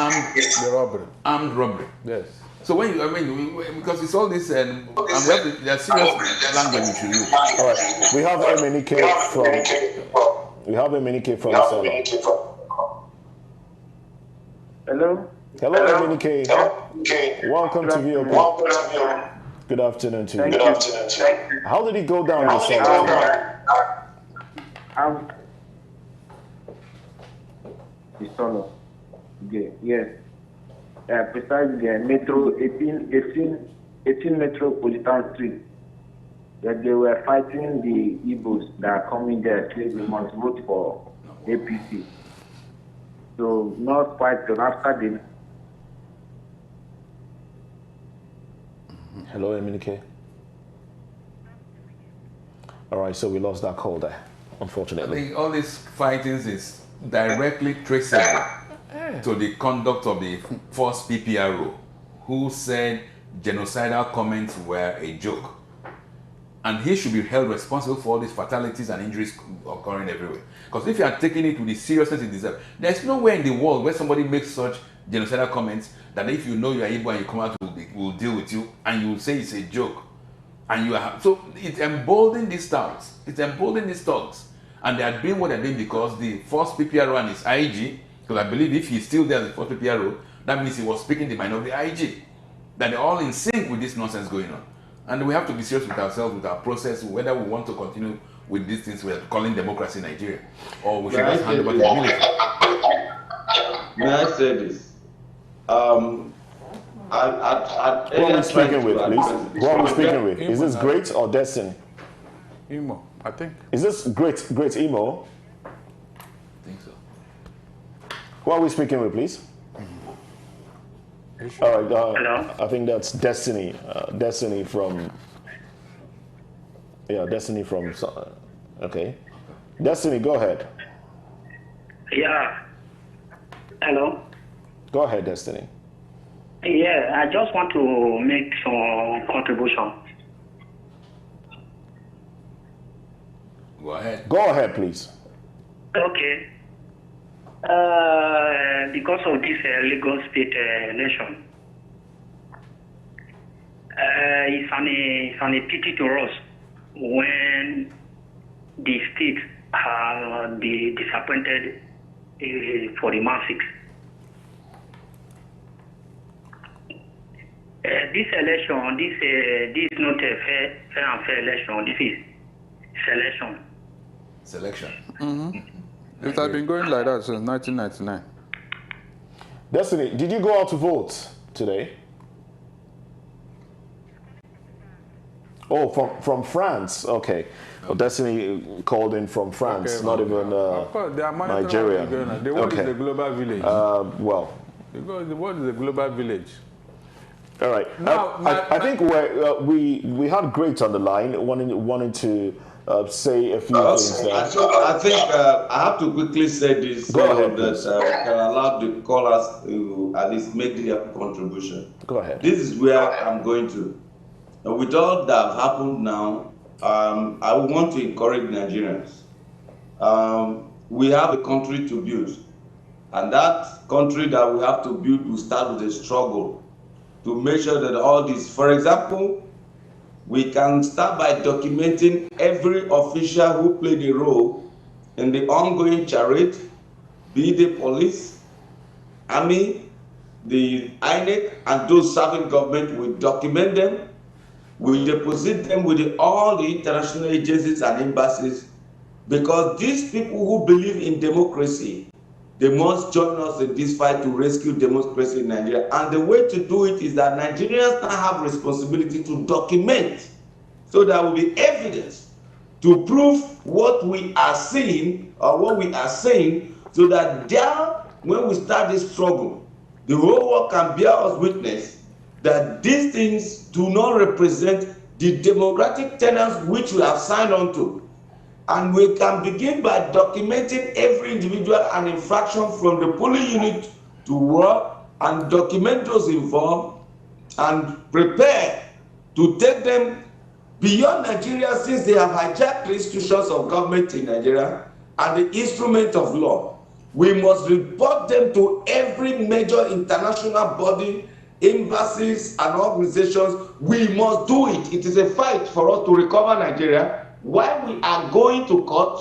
armed robbery.
Yes.
So when because it's all this, and there's serious language we should use.
All right, we have Emenike from Sela.
Hello.
Hello, Emenike. Welcome to VOP. Good afternoon to you.
Good afternoon.
How did it go down this Sela?
Yes. Precisely, Metro 18 Metropolitan Street. That they were fighting the Igbos that are coming there, saying we must vote for APC. So not quite soon after the.
Hello, Emenike. All right, so we lost that call there, unfortunately.
I think all these fightings is directly traceable to the conduct of the first PPRO, who said genocidal comments were a joke. And he should be held responsible for all these fatalities and injuries occurring everywhere. Because if you are taking it with the seriousness it deserves, there's nowhere in the world where somebody makes such genocidal comments that if you know you are Igbo and you come out, will deal with you, and you will say it's a joke. And you are, so it emboldened these thugs. It emboldened these thugs. And they are doing what they're doing because the first PPRO and his IG, because I believe if he's still there as the first PPRO, that means he was speaking the mind of the IG. That they're all in sync with this nonsense going on. And we have to be serious with ourselves, with our process, whether we want to continue with these things we're calling democracy in Nigeria, or we should just hand over the military.
May I say this?
Who are we speaking with, please? Who are we speaking with? Is this Great or Destiny?
Imo, I think.
Is this Great Imo?
I think so.
Who are we speaking with, please? All right, I think that's Destiny. Destiny from. Yeah, Destiny from. Okay. Destiny, go ahead.
Yeah. Hello?
Go ahead, Destiny.
Yeah, I just want to make some contribution.
Go ahead.
Go ahead, please.
Okay. Because of this Lagos State election, it's an pity to us when the state be disappointed for the masses. This election, this is not a fair and fair election. This is selection.
Selection.
Mm-hmm. It has been going like that since 1999.
Destiny, did you go out to vote today? Oh, from France. Okay. Well, Destiny called in from France,
okay,
not even
of course, they are
Nigeria.
The world is a global village.
Well.
Because the world is a global village.
All right. Now, I think we had Great on the line, wanting to say a few things there.
I think I have to quickly say this.
Go ahead,
that can allow the callers to at least make their contribution.
Go ahead.
This is where I'm going to. With all that have happened now, I want to encourage Nigerians. We have a country to build, and that country that we have to build will start with a struggle to make sure that all this, for example, we can start by documenting every official who played a role in the ongoing charade, be it the police, army, the INEC, and those serving government. We document them, we deposit them with all the international agencies and embassies, because these people who believe in democracy, they must join us in this fight to rescue democracy in Nigeria. And the way to do it is that Nigerians now have responsibility to document, so there will be evidence to prove what we are seeing or what we are saying, so that there, when we start this struggle, the whole world can bear us witness that these things do not represent the democratic tenets which we have signed on to. And we can begin by documenting every individual and infraction from the polling unit to work and document those involved and prepare to take them beyond Nigeria, since they have hijacked the institutions of government in Nigeria and the instrument of law. We must report them to every major international body, embassies and organizations. We must do it. It is a fight for us to recover Nigeria. While we are going to court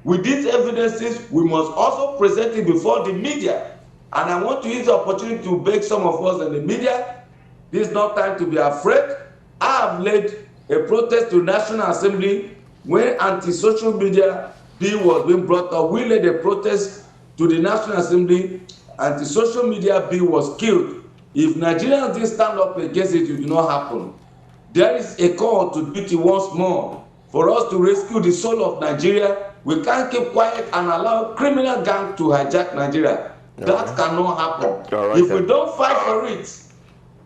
with these evidences, we must also present it before the media. And I want to use the opportunity to beg some of us in the media, this is not time to be afraid. I have led a protest to National Assembly when anti-social media bill was being brought up. We led a protest to the National Assembly. Anti-social media bill was killed. If Nigerians didn't stand up against it, it did not happen. There is a call to duty once more for us to rescue the soul of Nigeria. We can't keep quiet and allow criminal gangs to hijack Nigeria. That cannot happen. If we don't fight for it,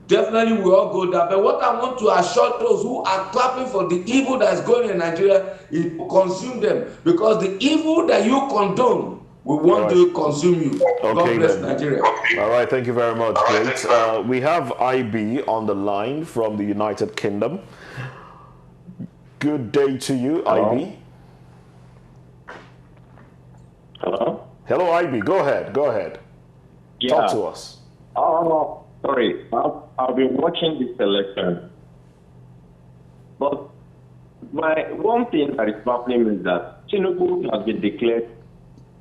definitely we all go down. But what I want to assure those who are clapping for the evil that is going in Nigeria is to consume them. Because the evil that you condone will one day consume you. God bless Nigeria.
All right, thank you very much. Great. We have IB on the line from the United Kingdom. Good day to you, IB.
Hello?
Hello, IB. Go ahead. Go ahead.
Yeah.
Talk to us.
Oh, sorry. I've been watching this election. But one thing that is baffling me is that Tinubu has been declared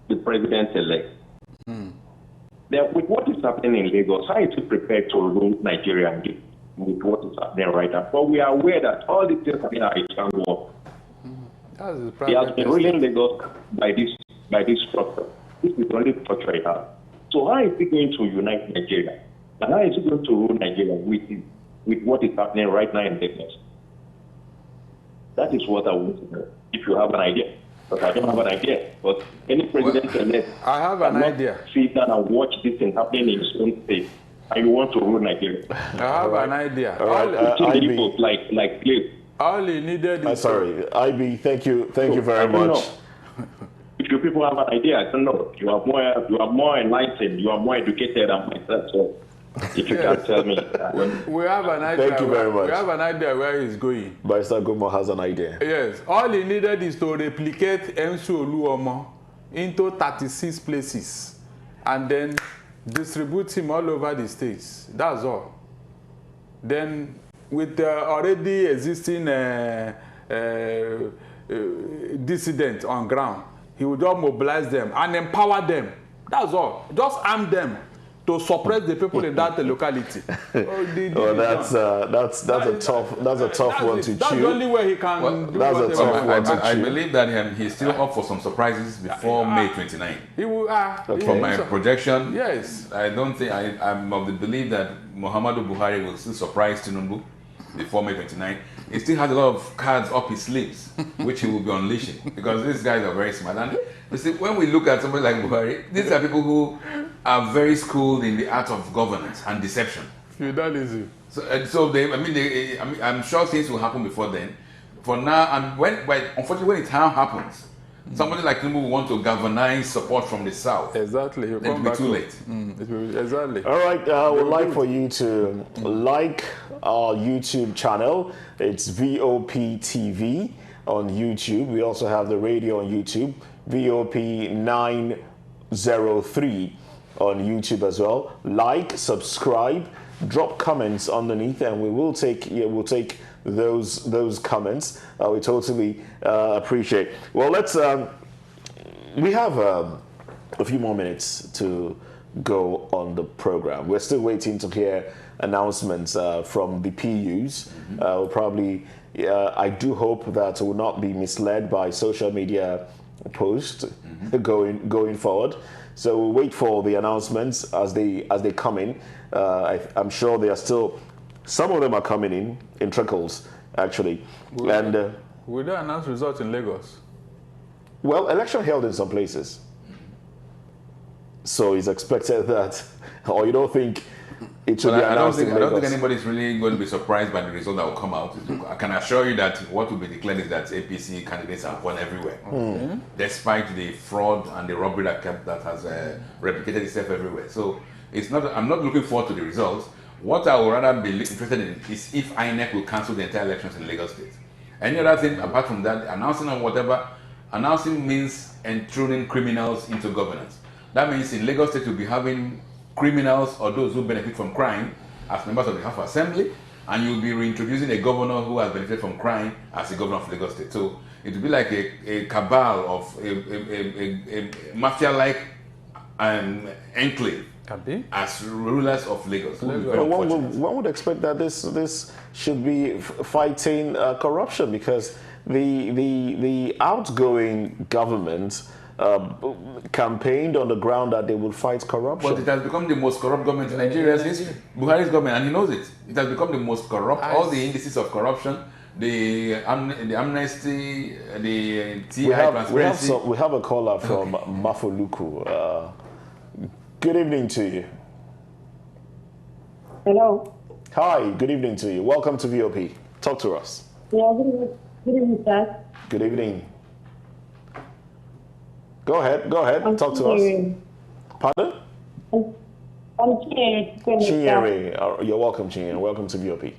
the president-elect. Then with what is happening in Lagos, how is he prepared to rule Nigeria with what is happening right now? But we are aware that all these things happening are a war. He has been ruling Lagos by this structure. This is the only structure he has. So how is he going to unite Nigeria? And how is he going to rule Nigeria with what is happening right now in Lagos? That is what I want to know, if you have an idea. But I don't have an idea. But any president
I have an idea.
Sit down and watch this thing happening in his own state, and you want to rule Nigeria.
I have an idea.
Like please.
All he needed is...
sorry, IB, thank you very much.
If you people have an idea, I don't know. You are more enlightened, you are more educated than myself. So if you can tell me.
We have an idea.
Thank you very much.
We have an idea where he's going.
Barrister Gomo has an idea.
Yes. All he needed is to replicate Ensu Oluomo into 36 places and then distribute him all over the states. That's all. Then with already existing dissidents on ground, he would just mobilize them and empower them. That's all. Just arm them to suppress the people in that locality.
That's a tough one to chew.
That's the only way he can do
that's a tough one to chew.
I believe that he's still up for some surprises before May 29.
He will.
For my projection,
yes.
I don't think I'm of the belief that Muhammadu Buhari will still surprise Tinubu before May 29. He still has a lot of cards up his sleeves, which he will be unleashing, because these guys are very smart. And you see, when we look at somebody like Buhari, these are people who are very schooled in the art of governance and deception.
Feudalism.
So I'm sure things will happen before then. For now, unfortunately, when it happens, somebody like Tinubu will want to galvanize support from the south.
Exactly.
It will be too late.
Exactly.
All right. I would like for you to like our YouTube channel. It's VOP TV on YouTube. We also have the radio on YouTube, VOP 903 on YouTube as well. Like, subscribe, drop comments underneath, and we'll take those comments. We totally appreciate. Well, let's. We have a few more minutes to go on the program. We're still waiting to hear announcements from the PUs. We'll probably. I do hope that will not be misled by social media posts going forward. So we'll wait for the announcements as they come in. I'm sure they are still. Some of them are coming in trickles, actually.
We Will they announce results in Lagos?
Well, election held in some places. So it's expected that, or you don't think it should be announced in Lagos?
I don't think anybody's really going to be surprised by the result that will come out. I can assure you that what will be declared is that APC candidates have won everywhere, despite the fraud and the robbery that has replicated itself everywhere. So it's not. I'm not looking forward to the results. What I would rather be interested in is if INEC will cancel the entire elections in Lagos State. Any other thing apart from that, announcing or whatever, announcing means enthroning criminals into governance. That means in Lagos State you'll be having criminals or those who benefit from crime as members of the House of Assembly, and you'll be reintroducing a governor who has benefited from crime as the governor of Lagos State. So it will be like a cabal of a mafia-like enclave as rulers of Lagos.
One would expect that this should be fighting corruption, because the outgoing government campaigned on the ground that they would fight corruption.
But it has become the most corrupt government in Nigeria's history. Buhari's government, and he knows it. It has become the most corrupt. All the indices of corruption, the amnesty, the TI transparency.
We have a caller from Mafoluku. Good evening to you.
Hello.
Hi, good evening to you. Welcome to VOP. Talk to us.
Yeah, good evening, sir.
Good evening. Go ahead. Talk to us. Pardon?
I'm
Chinyere. You're welcome, Chinyere. Welcome to VOP.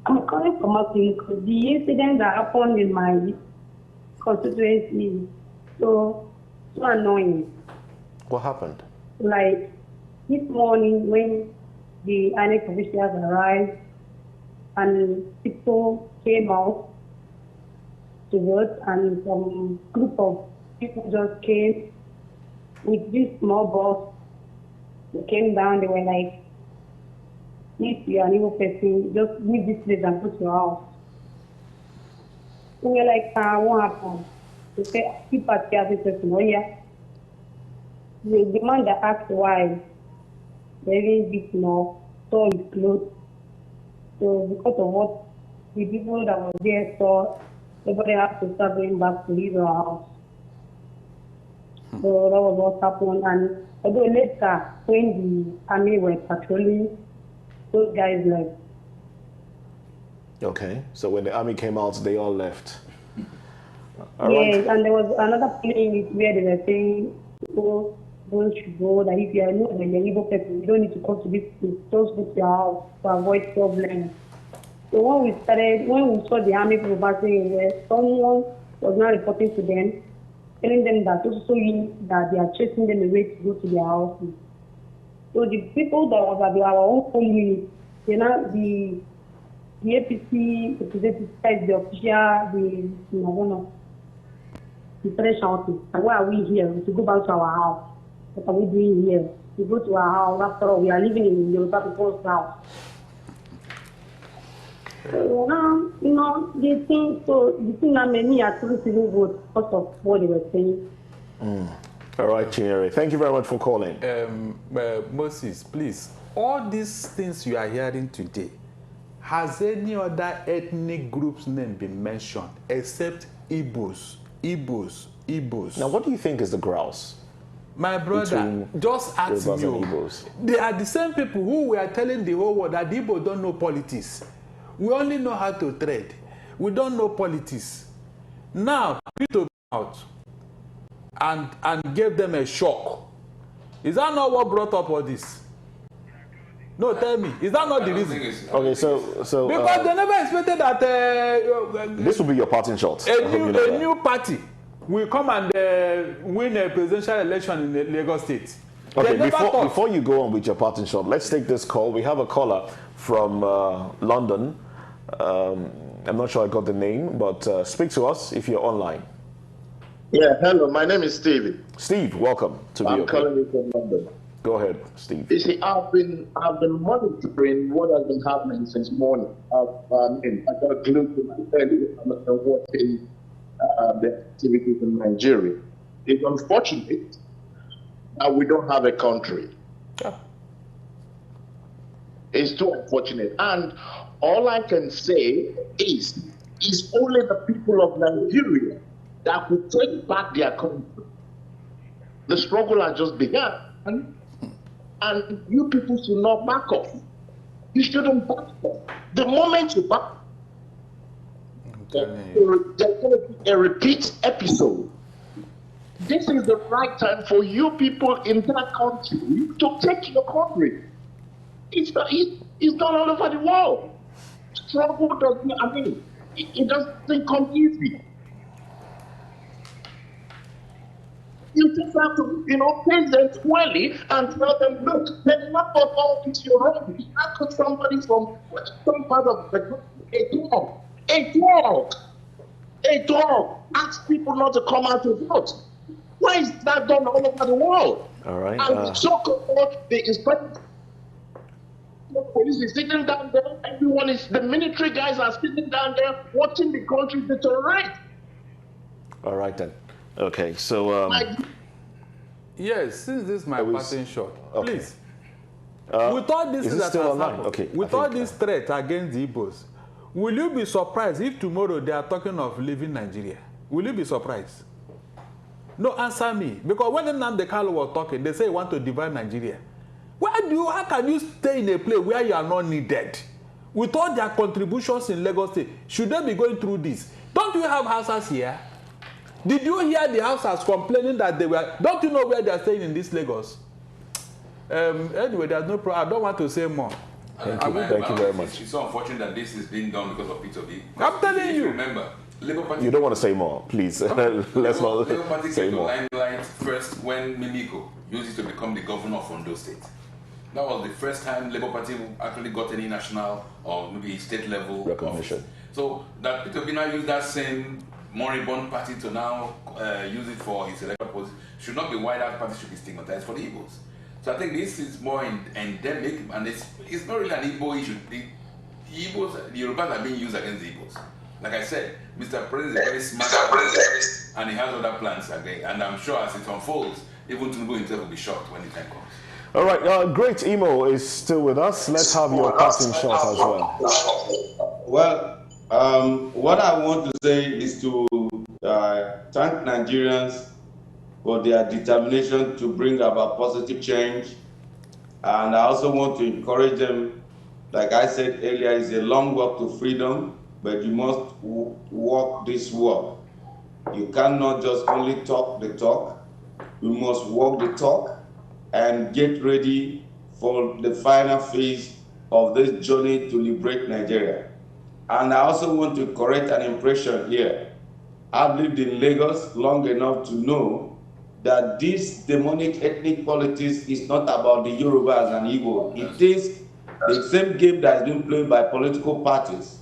I'm calling from Mafoluku. The incident that happened in my constituency is so annoying.
What happened?
Like this morning when the INEC officials arrived and people came out to vote, and some group of people just came with this small bus. They came down, they were like, if you are an evil person, just leave this place and go to your house. We were like, what happened? They said, people are scared person. Oh yeah. The man that asked why, very big small, saw his clothes. So because of what the people that were there saw, everybody has to start going back to his house. So that was what happened. And although later, when the army were patrolling, those guys left.
Okay, so when the army came out, they all left.
Yes, and there was another place where they were saying, people don't should go, that if you are not an evil person, you don't need to come to this place, just go to your house to avoid problems. So when we saw the army people passing where someone was not reporting to them, telling them that also that they are chasing them away to go to their houses. So the people that was at our own family, the APC representatives, the official, the started shouting, why are we here? We should go back to our house. What are we doing here? We go to our house. After all, we are living in Yoruba people's house. So the thing that made me actually civil vote because of what they were saying.
All right, Chinyere. Thank you very much for calling.
Moses, please, all these things you are hearing today, has any other ethnic group's name been mentioned except Igbos?
Now, what do you think is the grouse?
My brother, just ask me. They are the same people who were telling the whole world that the Igbo don't know politics. We only know how to trade. We don't know politics. Now, people out and gave them a shock. Is that not what brought up all this? No, tell me. Is that not the reason?
Okay, so
because they never expected that
this will be your parting shot.
A new party will come and win a presidential election in Lagos State.
Okay, before you go on with your parting shot, let's take this call. We have a caller from London. I'm not sure I got the name, but speak to us if you're online.
Yeah, hello. My name is Steve.
Steve, welcome to
I'm calling you from London.
Go ahead, Steve.
You see, I've been monitoring what has been happening since morning. I got glued to my belly and watching the activities in Nigeria. It's unfortunate that we don't have a country. Yeah. It's too unfortunate. And All I can say is it's only the people of Nigeria that could take back their country. The struggle has just begun, and you people should not back off. You shouldn't back off. The moment you back off, there's going to be a repeat episode. This is the right time for you people in that country to take your country. It's done all over the world. Struggle doesn't, I mean, it doesn't come easy. You just have to, pay them squarely and tell them, look, they're not for all this you're wrong. How could somebody from some part of the country, a dog, ask people not to come out to vote? Why is that done all over the world?
All right.
And so-called the inspector police is sitting down there, the military guys are sitting down there watching the country deteriorate.
All right then. Okay, so
yes, since this is my passing shot, please.
With
all this
is
that
still
has
online?
happened,
Okay,
with all this threat against the Igbos, will you be surprised if tomorrow they are talking of leaving Nigeria? Will you be surprised? No, answer me. Because when Nnamdi Kanu was talking, they say he want to divide Nigeria. How can you stay in a place where you are not needed? With all their contributions in Lagos State, should they be going through this? Don't you have houses here? Did you hear the houses complaining that they were... Don't you know where they are staying in this Lagos? Anyway, there's no problem. I don't want to say more.
Thank you very much.
It's so unfortunate that this is being done because of P2B.
I'm telling you.
Remember, Labour Party...
You don't want to say more, please. Let's not
Labour Party
say
came to
more.
limelight first when Mimiko used it to become the governor of Ondo State. That was the first time Labour Party actually got any national or maybe state level
recognition.
Office. So that P2B now use that same moribund party to now use it for his electoral position should not be why that party should be stigmatized for the Igbos. So I think this is more endemic, and it's not really an Igbo issue. The Yorubas are being used against the Igbos. Like I said, Mr. President is very smart, and he has other plans again. And I'm sure as it unfolds, even Tinubu himself will be shocked when the time comes.
All right, Great Imo is still with us. Let's have your passing shot as well.
Well, what I want to say is to thank Nigerians for their determination to bring about positive change. And I also want to encourage them, like I said earlier, it's a long walk to freedom, but you must walk this walk. You cannot just only talk the talk. You must walk the talk and get ready for the final phase of this journey to liberate Nigeria. And I also want to correct an impression here. I've lived in Lagos long enough to know that this demonic ethnic politics is not about the Yorubas and Igbo. It is the same game that has been played by political parties.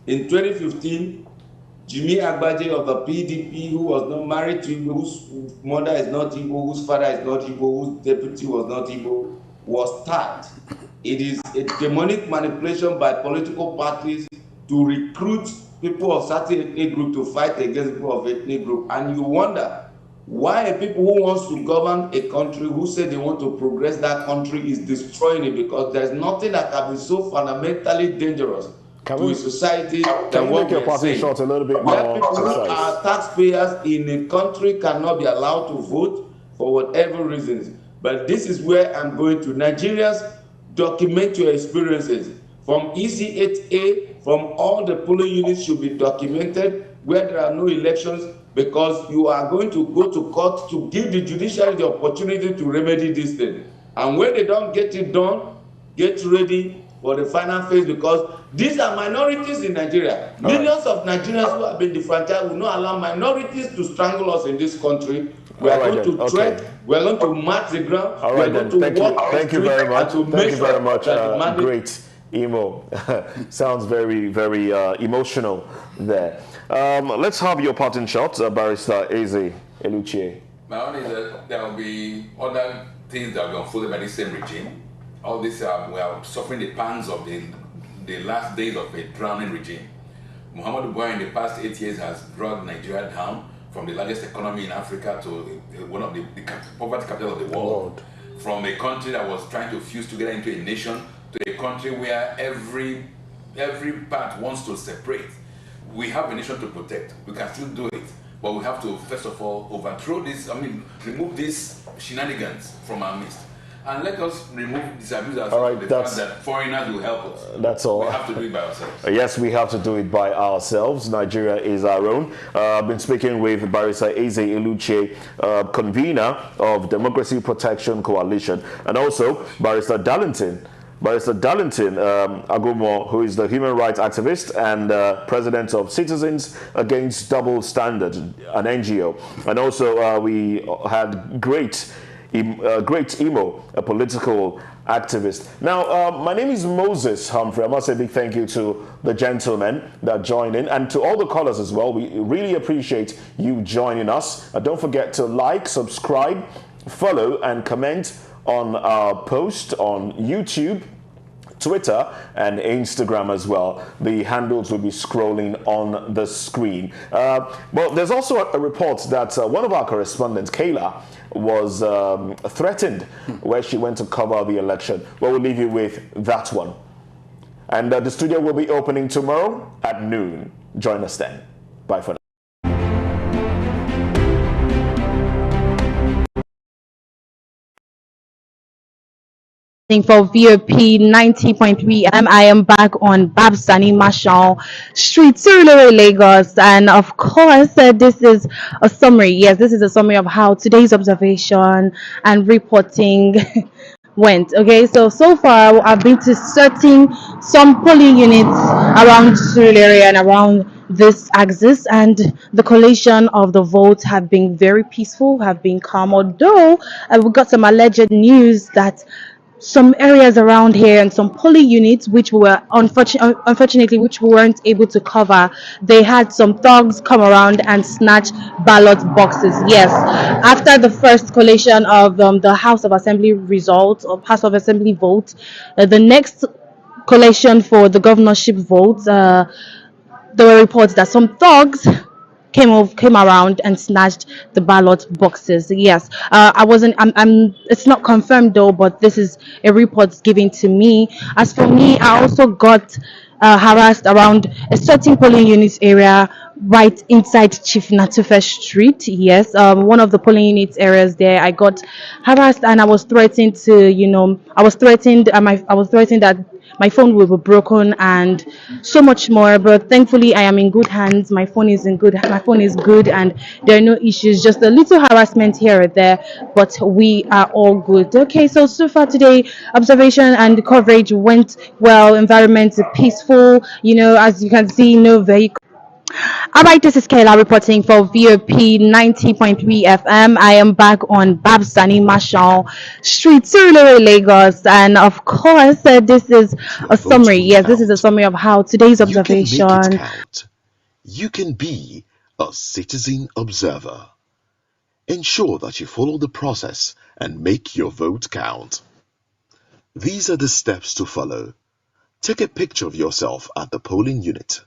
In 2015, Jimmy Agbaje of the PDP, who was not married to Igbo, whose mother is not Igbo, whose father is not Igbo, whose deputy was not Igbo, was tagged. It is a demonic manipulation by political parties to recruit people of certain ethnic group to fight against people of ethnic group. And you wonder why people who wants to govern a country, who say they want to progress that country, is destroying it, because there's nothing that can be so fundamentally dangerous to a society than what we are saying.
Short a little bit
where
more
people who are taxpayers in a country cannot be allowed to vote for whatever reasons. But this is where I'm going to. Nigerians, document your experiences. From EC8A, from all the polling units should be documented where there are no elections, because you are going to go to court to give the judiciary the opportunity to remedy this thing. And when they don't get it done, get ready for the final phase, because these are minorities in Nigeria. Millions of Nigerians who have been disfranchised will not allow minorities to strangle us in this country. We are going to tread, we are going to march the ground,
all right, then. Thank you very much. Thank you very much. Great Imo. Sounds very, very emotional there. Let's have your parting shot, Barrister Eze Eluchie.
My own is that there will be other things that will be unfolded by this same regime. All this, we are suffering the pangs of the last days of a drowning regime. Muhammadu Buhari in the past 8 years has brought Nigeria down from the largest economy in Africa to one of the poverty capital of the world. From a country that was trying to fuse together into a nation to a country where every every part wants to separate. We have a nation to protect. We can still do it, but we have to first of all overthrow this. Remove these shenanigans from our midst, and let us remove this abuse as the fact that foreigners will help us.
That's all.
We have to do it by ourselves.
Yes, we have to do it by ourselves. Nigeria is our own. I've been speaking with Barrister Eze Iluche, convener of Democracy Protection Coalition, and also Barrister Darlington Agomo, who is the human rights activist and president of Citizens Against Double Standard, an NGO. And also we had Great Imo, a political activist. Now, my name is Moses Humphrey. I must say a big thank you to the gentlemen that joined in and to all the callers as well. We really appreciate you joining us. Don't forget to like, subscribe, follow, and comment on our post on YouTube, Twitter, and Instagram as well. The handles will be scrolling on the screen. Well, there's also a report that one of our correspondents, Kayla, was threatened where she went to cover the election. Well, we'll leave you with that one. And the studio will be opening tomorrow at noon. Join us then. Bye for now.
For VOP 90.3 I am back on Babsani Mashal Street, Surulere, Lagos, and of course this is a summary. Yes, this is a summary of how today's observation and reporting went. Okay, so far I've been to some polling units around Surulere and around this axis, and the collation of the votes have been very peaceful, have been calm, although we got some alleged news that some areas around here and some polling units which were unfortunately which we weren't able to cover, they had some thugs come around and snatch ballot boxes. Yes, after the first collation of the House of Assembly results of House of Assembly vote, the next collation for the governorship votes, there were reports that some thugs came around and snatched the ballot boxes. Yes, I wasn't. I'm. It's not confirmed though, but this is a report given to me. As for me, I also got harassed around a certain polling unit area right inside Chief Natufe Street. Yes, one of the polling unit areas there. I got harassed and I was threatened to, I was threatened. I was threatened that my phone will be broken and so much more, but thankfully I am in good hands. My phone is good and there are no issues, just a little harassment here or there, but we are all good. Okay, so far today observation and coverage went well. Environment is peaceful, as you can see, no vehicle. All right, this is Kayla reporting for VOP 90.3 FM. I am back on Babsani Mashal Street, Surulere, Lagos, and of course, this is a summary. Yes, this is a summary of how today's observation.
You can make it count. You can be a citizen observer. Ensure that you follow the process and make your vote count. These are the steps to follow. Take a picture of yourself at the polling unit.